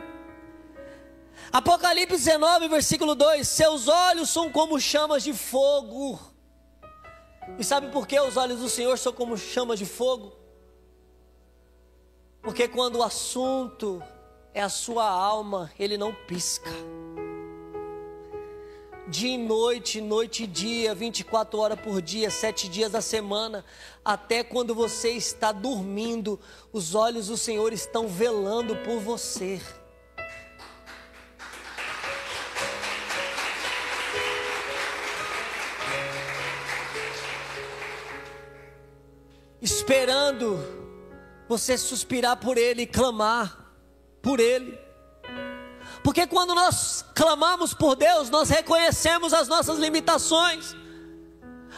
Apocalipse 19, versículo 2. Seus olhos são como chamas de fogo. E sabe por que os olhos do Senhor são como chamas de fogo? Porque quando o assunto é a sua alma, Ele não pisca. dia e noite, noite e dia, 24 horas por dia, 7 dias da semana, até quando você está dormindo, os olhos do Senhor estão velando por você. Esperando você suspirar por Ele e clamar por Ele. Porque quando nós clamamos por Deus, nós reconhecemos as nossas limitações,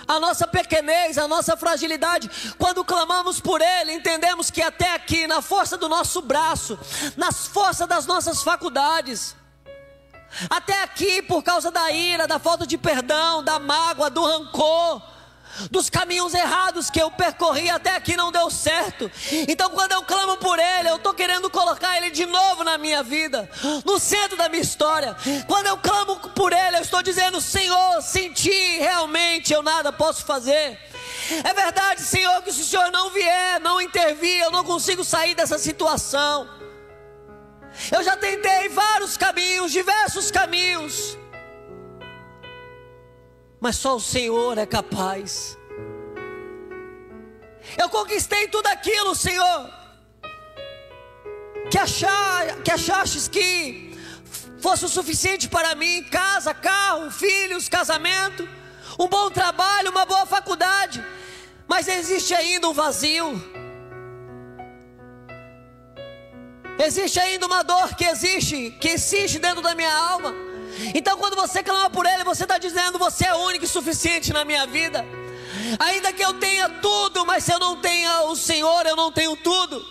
a nossa pequenez, a nossa fragilidade. Quando clamamos por Ele, entendemos que até aqui, na força do nosso braço, nas forças das nossas faculdades, até aqui por causa da ira, da falta de perdão, da mágoa, do rancor, dos caminhos errados que eu percorri até aqui não deu certo. Então quando eu clamo por Ele, eu estou querendo colocar Ele de novo na minha vida, no centro da minha história. Quando eu clamo por Ele, eu estou dizendo: Senhor, sem Ti realmente eu nada posso fazer. É verdade, Senhor, que se o Senhor não vier, não intervir, eu não consigo sair dessa situação. Eu já tentei vários caminhos, diversos caminhos, mas só o Senhor é capaz. Eu conquistei tudo aquilo, Senhor, que achastes que fosse o suficiente para mim: casa, carro, filhos, casamento, um bom trabalho, uma boa faculdade. Mas existe ainda um vazio. Existe ainda uma dor que existe dentro da minha alma. Então quando você clama por Ele, você está dizendo: você é único e suficiente na minha vida. Ainda que eu tenha tudo, mas se eu não tenha o Senhor, eu não tenho tudo.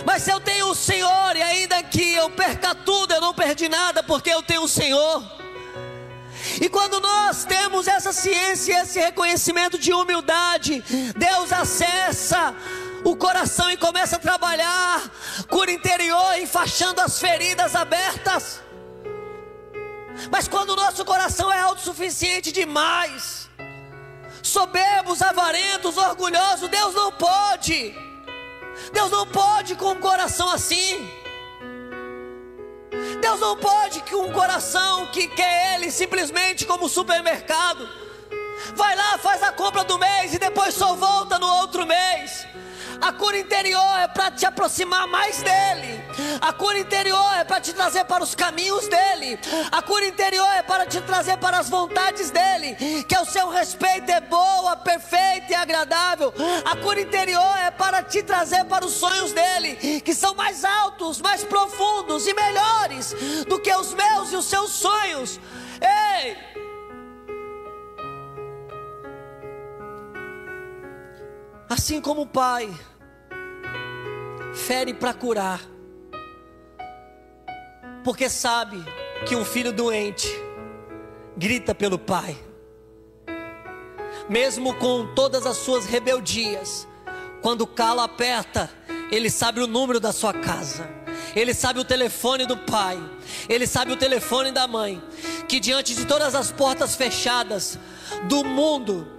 Mas se eu tenho o Senhor, e ainda que eu perca tudo, eu não perdi nada, porque eu tenho o Senhor. E quando nós temos essa ciência, esse reconhecimento de humildade, Deus acessa o coração e começa a trabalhar cura interior, enfaixando as feridas abertas. Mas quando o nosso coração é autossuficiente demais, soberbos, avarentos, orgulhosos, Deus não pode com um coração assim. Deus não pode com um coração que quer Ele simplesmente como supermercado. Vai lá, faz a compra do mês e depois só volta no outro mês. A cura interior é para te aproximar mais dEle. A cura interior é para te trazer para os caminhos dEle. A cura interior é para te trazer para as vontades dEle, que ao seu respeito é boa, perfeita e agradável. A cura interior é para te trazer para os sonhos dEle, que são mais altos, mais profundos e melhores do que os meus e os seus sonhos. Ei! Assim como o Pai fere para curar, porque sabe que um filho doente grita pelo Pai, mesmo com todas as suas rebeldias. Quando o calo aperta, Ele sabe o número da sua casa, Ele sabe o telefone do pai, Ele sabe o telefone da mãe, que diante de todas as portas fechadas do mundo,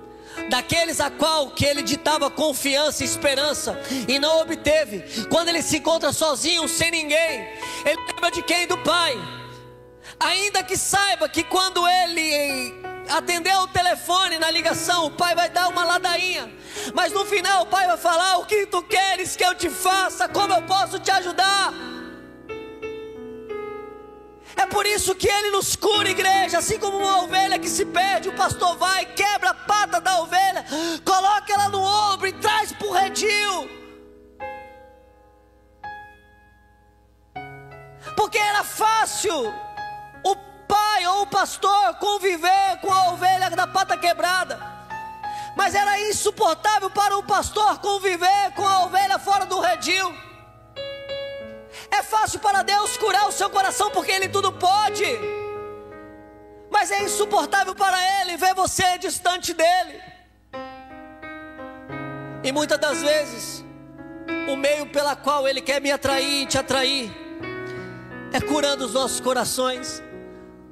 daqueles a qual que ele ditava confiança e esperança e não obteve, quando ele se encontra sozinho, sem ninguém, ele lembra de quem? Do Pai. Ainda que saiba que quando ele atender o telefone na ligação, o Pai vai dar uma ladainha, mas no final o Pai vai falar: o que tu queres que eu te faça? Como eu posso te ajudar? É por isso que Ele nos cura, igreja. Assim como uma ovelha que se perde, o pastor vai, quebra a pata da ovelha, coloca ela no ombro e traz para o redil. Porque era fácil o pai ou o pastor conviver com a ovelha da pata quebrada, mas era insuportável para o pastor conviver com a ovelha fora do redil. É fácil para Deus curar o seu coração, porque Ele tudo pode, mas é insuportável para Ele ver você distante dEle. E muitas das vezes, o meio pela qual Ele quer me atrair e te atrair é curando os nossos corações,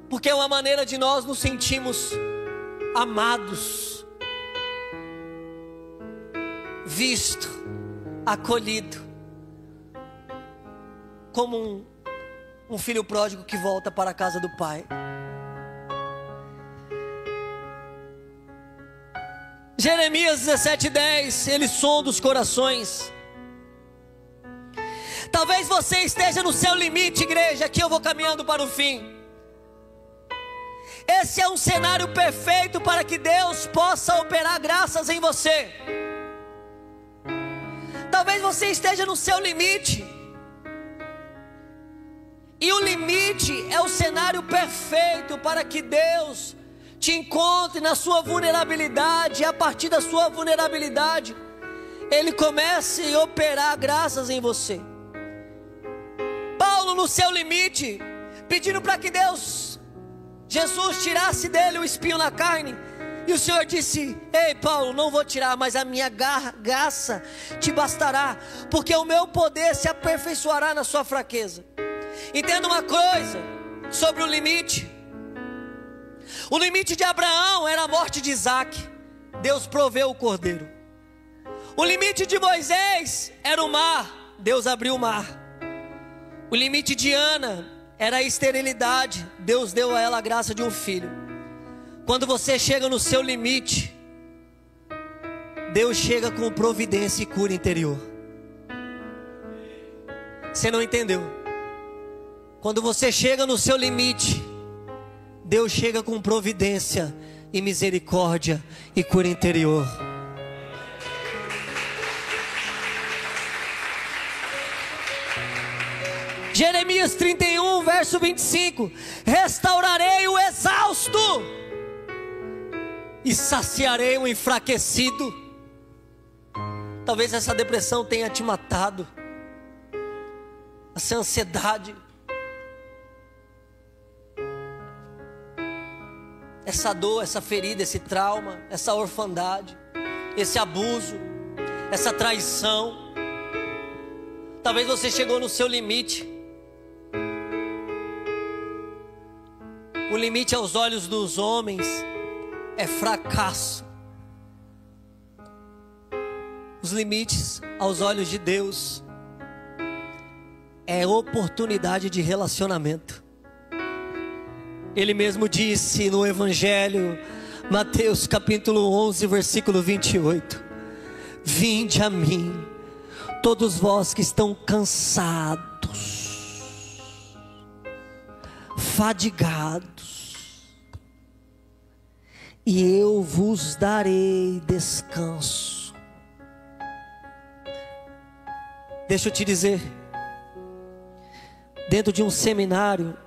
porque é uma maneira de nós nos sentirmos amados, visto, acolhido, como um filho pródigo que volta para a casa do pai. Jeremias 17:10, Ele sonda os corações. Talvez você esteja no seu limite, igreja. Aqui eu vou caminhando para o fim. Esse é um cenário perfeito para que Deus possa operar graças em você. Talvez você esteja no seu limite. E o limite é o cenário perfeito para que Deus te encontre na sua vulnerabilidade. E a partir da sua vulnerabilidade, Ele comece a operar graças em você. Paulo no seu limite, pedindo para que Jesus tirasse dele o espinho na carne. E o Senhor disse: ei Paulo, não vou tirar, mas a minha graça te bastará, porque o meu poder se aperfeiçoará na sua fraqueza. Entenda uma coisa sobre o limite. O limite de Abraão era a morte de Isaac. Deus proveu o cordeiro. O limite de Moisés era o mar. Deus abriu o mar. O limite de Ana era a esterilidade. Deus deu a ela a graça de um filho. Quando você chega no seu limite, Deus chega com providência e cura interior. Você não entendeu? Quando você chega no seu limite, Deus chega com providência e misericórdia e cura interior. Jeremias 31, verso 25: restaurarei o exausto e saciarei o enfraquecido. Talvez essa depressão tenha te matado, essa ansiedade, essa dor, essa ferida, esse trauma, essa orfandade, esse abuso, essa traição. Talvez você chegou no seu limite. O limite aos olhos dos homens é fracasso. Os limites aos olhos de Deus é oportunidade de relacionamento. Ele mesmo disse no Evangelho, Mateus capítulo 11, versículo 28: vinde a mim, todos vós que estão cansados, fadigados, e eu vos darei descanso. Deixa eu te dizer, dentro de um seminário,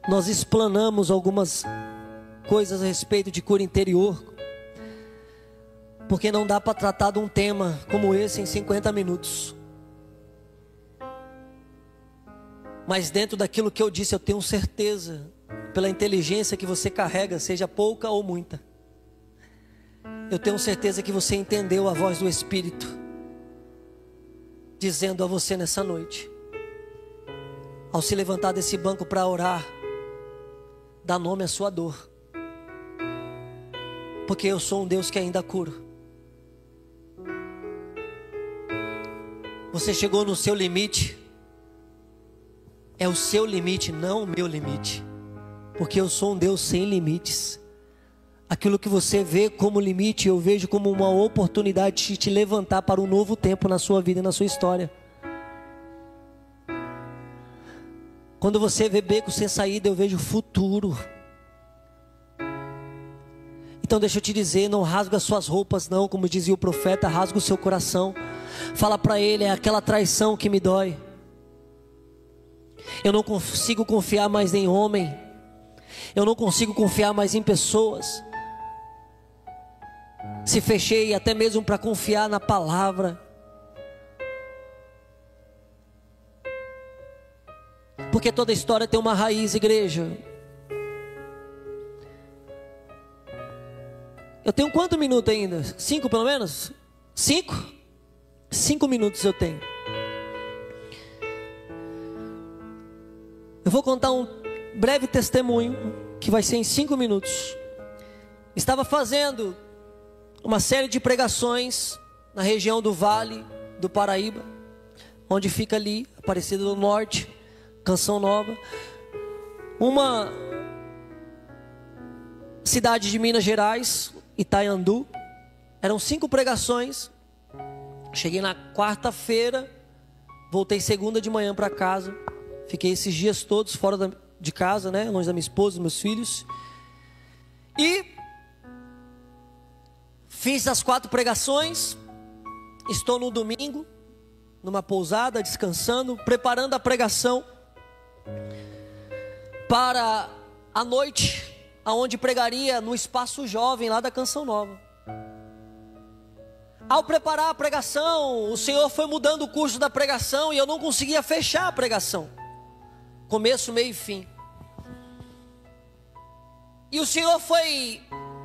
nós explanamos algumas coisas a respeito de cura interior, porque não dá para tratar de um tema como esse em 50 minutos. Mas dentro daquilo que eu disse, eu tenho certeza, pela inteligência que você carrega, seja pouca ou muita, eu tenho certeza que você entendeu a voz do Espírito dizendo a você nessa noite, ao se levantar desse banco para orar, dá nome à sua dor, porque eu sou um Deus que ainda cura. Você chegou no seu limite. É o seu limite, não o meu limite, porque eu sou um Deus sem limites. Aquilo que você vê como limite, eu vejo como uma oportunidade de te levantar para um novo tempo na sua vida e na sua história. Quando você vê beco sem saída, eu vejo futuro. Então deixa eu te dizer, não rasga as suas roupas não, como dizia o profeta, rasga o seu coração. Fala para ele, é aquela traição que me dói. Eu não consigo confiar mais em homem. Eu não consigo confiar mais em pessoas. Se fechei até mesmo para confiar na palavra. Porque toda história tem uma raiz, igreja. Eu tenho quanto minuto ainda? 5 pelo menos? 5? 5 minutos eu tenho. Eu vou contar um breve testemunho, que vai ser em 5 minutos. Estava fazendo uma série de pregações na região do Vale do Paraíba, onde fica ali, Aparecida do Norte, Canção Nova, uma cidade de Minas Gerais, Itaiandu. Eram 5 pregações. Cheguei na quarta-feira, voltei segunda de manhã para casa. Fiquei esses dias todos fora de casa, né? Longe da minha esposa, dos meus filhos. E fiz as 4 pregações. Estou no domingo, numa pousada, descansando, preparando a pregação para a noite, aonde pregaria no espaço jovem lá da Canção Nova. Ao preparar a pregação, o Senhor foi mudando o curso da pregação e eu não conseguia fechar a pregação, começo, meio e fim. E o Senhor foi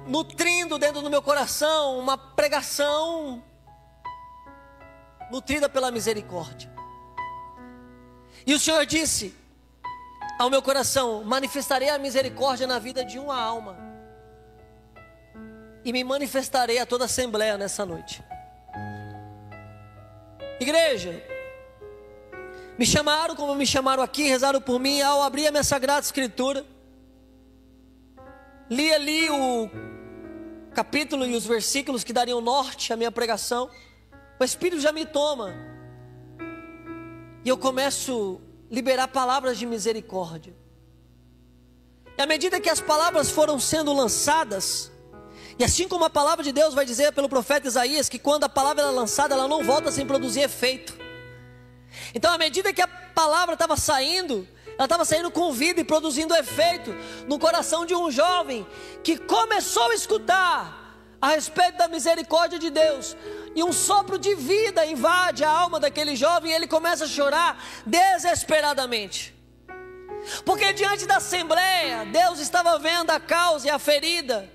nutrindo dentro do meu coração uma pregação nutrida pela misericórdia. E o Senhor disse ao meu coração: manifestarei a misericórdia na vida de uma alma, e me manifestarei a toda a assembleia nessa noite. Igreja, me chamaram como me chamaram aqui, rezaram por mim. Ao abrir a minha Sagrada Escritura, li ali o capítulo e os versículos que dariam norte à minha pregação. O Espírito já me toma e eu começo a liberar palavras de misericórdia. E à medida que as palavras foram sendo lançadas, e assim como a palavra de Deus vai dizer pelo profeta Isaías, que quando a palavra é lançada, ela não volta sem produzir efeito. Então, à medida que a palavra estava saindo, ela estava saindo com vida e produzindo efeito no coração de um jovem que começou a escutar a respeito da misericórdia de Deus. E um sopro de vida invade a alma daquele jovem e ele começa a chorar desesperadamente. Porque diante da assembleia, Deus estava vendo a causa e a ferida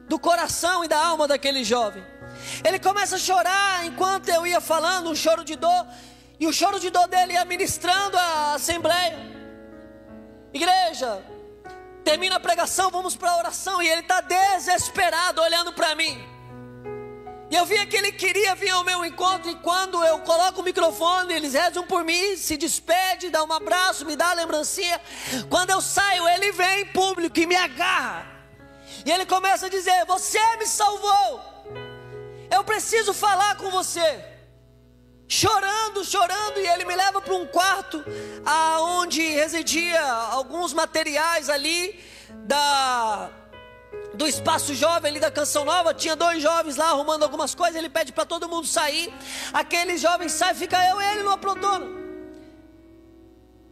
do coração e da alma daquele jovem. Ele começa a chorar enquanto eu ia falando, um choro de dor. E o choro de dor dele ia ministrando a assembleia. Igreja, termina a pregação, vamos para a oração. E ele está desesperado olhando para mim. E eu via que ele queria vir ao meu encontro. E quando eu coloco o microfone, eles rezam por mim, se despede, dá um abraço, me dá a lembrancinha. Quando eu saio, ele vem em público e me agarra. E ele começa a dizer: você me salvou, eu preciso falar com você. Chorando, chorando. E ele me leva para um quarto aonde residia alguns materiais ali do espaço jovem ali da Canção Nova. Tinha 2 jovens lá arrumando algumas coisas. Ele pede para todo mundo sair. Aquele jovem sai, fica eu e ele no aprodono.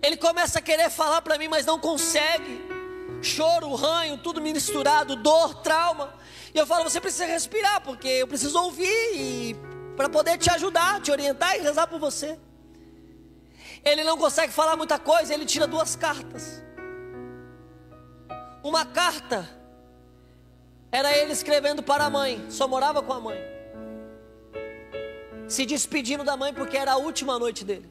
Ele começa a querer falar para mim, mas não consegue. Choro, ranho, tudo misturado, dor, trauma. E eu falo: você precisa respirar, porque eu preciso ouvir para poder te ajudar, te orientar e rezar por você. Ele não consegue falar muita coisa. Ele tira 2 cartas. Uma carta era ele escrevendo para a mãe, só morava com a mãe, se despedindo da mãe porque era a última noite dele.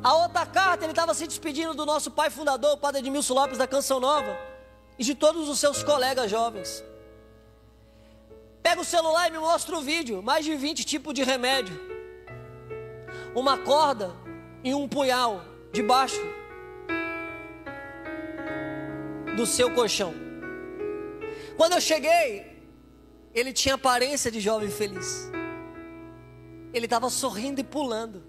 A outra carta, ele estava se despedindo do nosso pai fundador, o padre Edmilson Lopes da Canção Nova, e de todos os seus colegas jovens. Pega o celular e me mostra o vídeo, mais de 20 tipos de remédio, uma corda e um punhal debaixo do seu colchão. Quando eu cheguei, ele tinha aparência de jovem feliz. Ele estava sorrindo e pulando.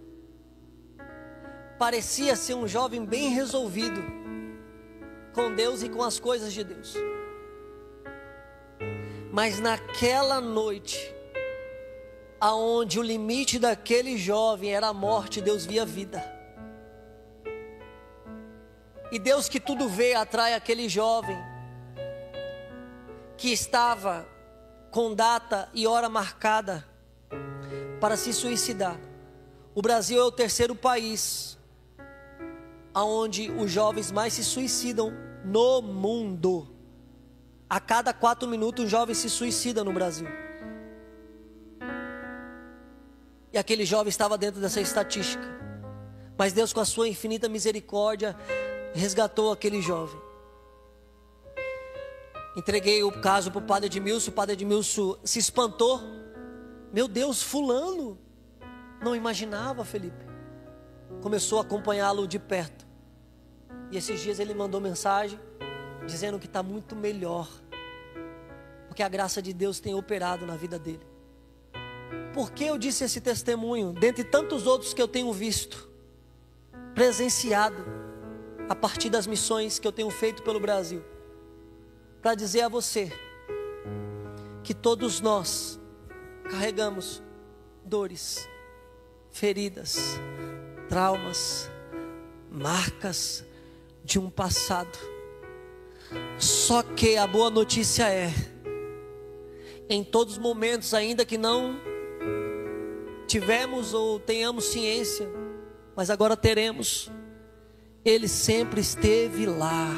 Parecia ser um jovem bem resolvido com Deus e com as coisas de Deus. Mas naquela noite, aonde o limite daquele jovem era a morte, Deus via vida. E Deus, que tudo vê, atrai aquele jovem que estava com data e hora marcada para se suicidar. O Brasil é o 3º país aonde os jovens mais se suicidam no mundo. A cada 4 minutos um jovem se suicida no Brasil. E aquele jovem estava dentro dessa estatística. Mas Deus, com a sua infinita misericórdia, resgatou aquele jovem. Entreguei o caso para o padre Edmilson. O padre Edmilson se espantou. Meu Deus, fulano. Não imaginava, Felipe. Começou a acompanhá-lo de perto. E esses dias ele mandou mensagem dizendo que está muito melhor. Porque a graça de Deus tem operado na vida dele. Por que eu disse esse testemunho? Dentre tantos outros que eu tenho visto, presenciado, a partir das missões que eu tenho feito pelo Brasil, para dizer a você que todos nós carregamos dores, feridas, traumas, marcas de um passado. Só que a boa notícia é, em todos os momentos, ainda que não tivemos ou tenhamos ciência, mas agora teremos, Ele sempre esteve lá.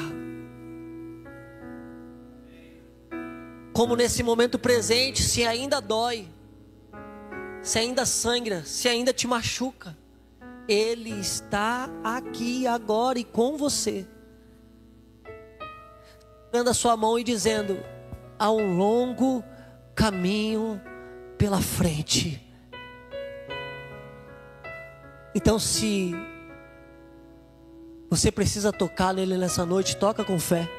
Como nesse momento presente, se ainda dói, se ainda sangra, se ainda te machuca, Ele está aqui agora e com você, dando a sua mão e dizendo: há um longo caminho pela frente. Então, se você precisa tocar nele nessa noite, toca com fé.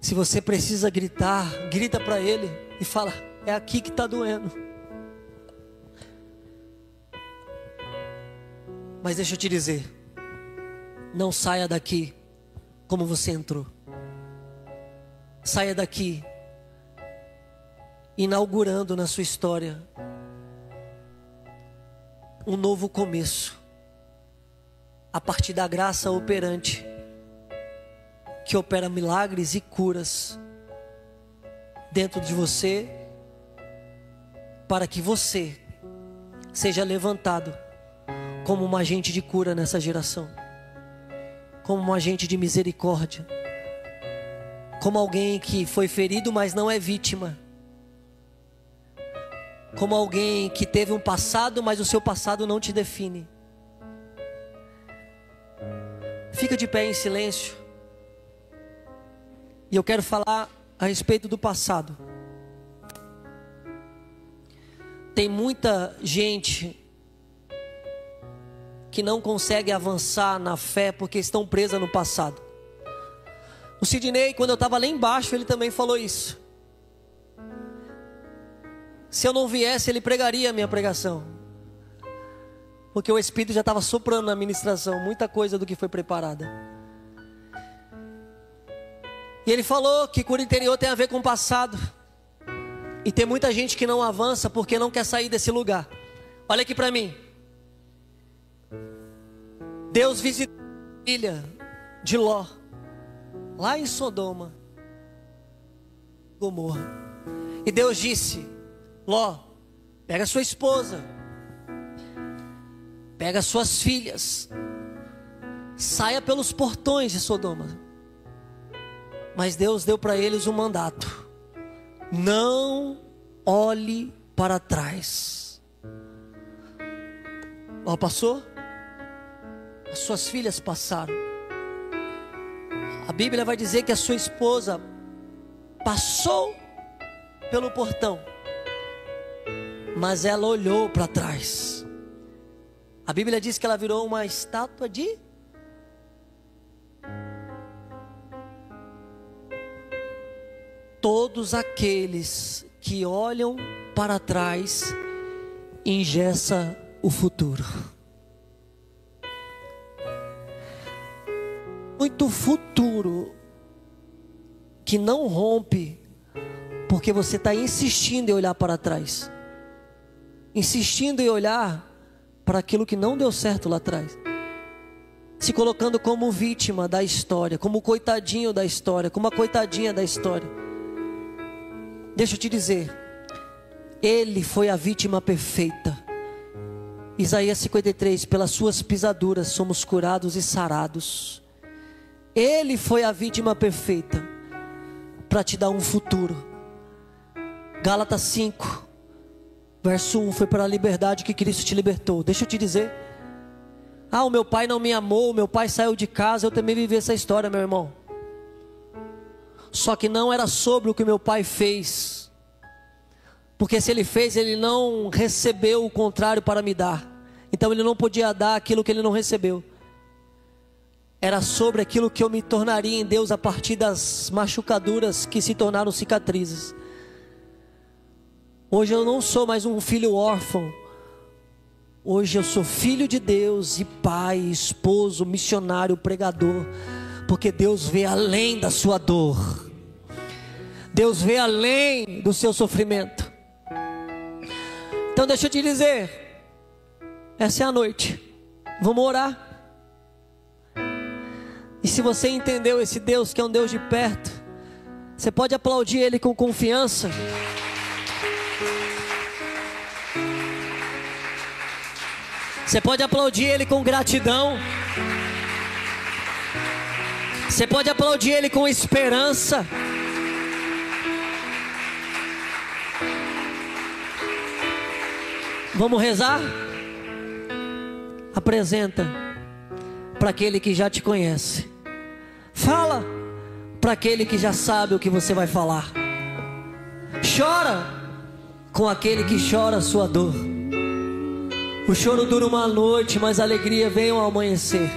Se você precisa gritar, grita para ele e fala: é aqui que está doendo. Mas deixa eu te dizer, não saia daqui como você entrou. Saia daqui inaugurando na sua história um novo começo, a partir da graça operante, que opera milagres e curas dentro de você, para que você seja levantado como um agente de cura nessa geração, como um agente de misericórdia, como alguém que foi ferido, mas não é vítima, como alguém que teve um passado, mas o seu passado não te define. Fica de pé em silêncio. E eu quero falar a respeito do passado. Tem muita gente que não consegue avançar na fé porque estão presa no passado. O Sidney, quando eu estava lá embaixo, ele também falou isso. Se eu não viesse, ele pregaria a minha pregação, porque o Espírito já estava soprando na ministração, muita coisa do que foi preparada. E ele falou que cura interior tem a ver com o passado. E tem muita gente que não avança porque não quer sair desse lugar. Olha aqui para mim. Deus visitou a ilha de Ló, lá em Sodoma, Gomorra. E Deus disse: Ló, pega sua esposa, pega suas filhas, saia pelos portões de Sodoma. Mas Deus deu para eles um mandato: não olhe para trás. Ó, passou? As suas filhas passaram. A Bíblia vai dizer que a sua esposa passou pelo portão, mas ela olhou para trás. A Bíblia diz que ela virou uma estátua de... Todos aqueles que olham para trás engessa o futuro. Muito futuro que não rompe porque você está insistindo em olhar para trás, insistindo em olhar para aquilo que não deu certo lá atrás, se colocando como vítima da história, como coitadinho da história, como a coitadinha da história. Deixa eu te dizer, Ele foi a vítima perfeita. Isaías 53, pelas suas pisaduras somos curados e sarados. Ele foi a vítima perfeita para te dar um futuro. Gálatas 5, verso 1, foi para a liberdade que Cristo te libertou. Deixa eu te dizer, o meu pai não me amou, o meu pai saiu de casa. Eu também vivi essa história, meu irmão. Só que não era sobre o que meu pai fez, porque se ele fez, ele não recebeu o contrário para me dar. Então ele não podia dar aquilo que ele não recebeu. era sobre aquilo que eu me tornaria em Deus a partir das machucaduras que se tornaram cicatrizes. Hoje eu não sou mais um filho órfão. Hoje eu sou filho de Deus e pai, esposo, missionário, pregador. Porque Deus vê além da sua dor. Deus vê além do seu sofrimento. Então deixa eu te dizer, essa é a noite. Vamos orar. E se você entendeu esse Deus que é um Deus de perto, você pode aplaudir Ele com confiança. Você pode aplaudir Ele com gratidão. Você pode aplaudir Ele com esperança. Vamos rezar? Apresenta para aquele que já te conhece. Fala para aquele que já sabe o que você vai falar. Chora com aquele que chora a sua dor. O choro dura uma noite, mas a alegria vem ao amanhecer.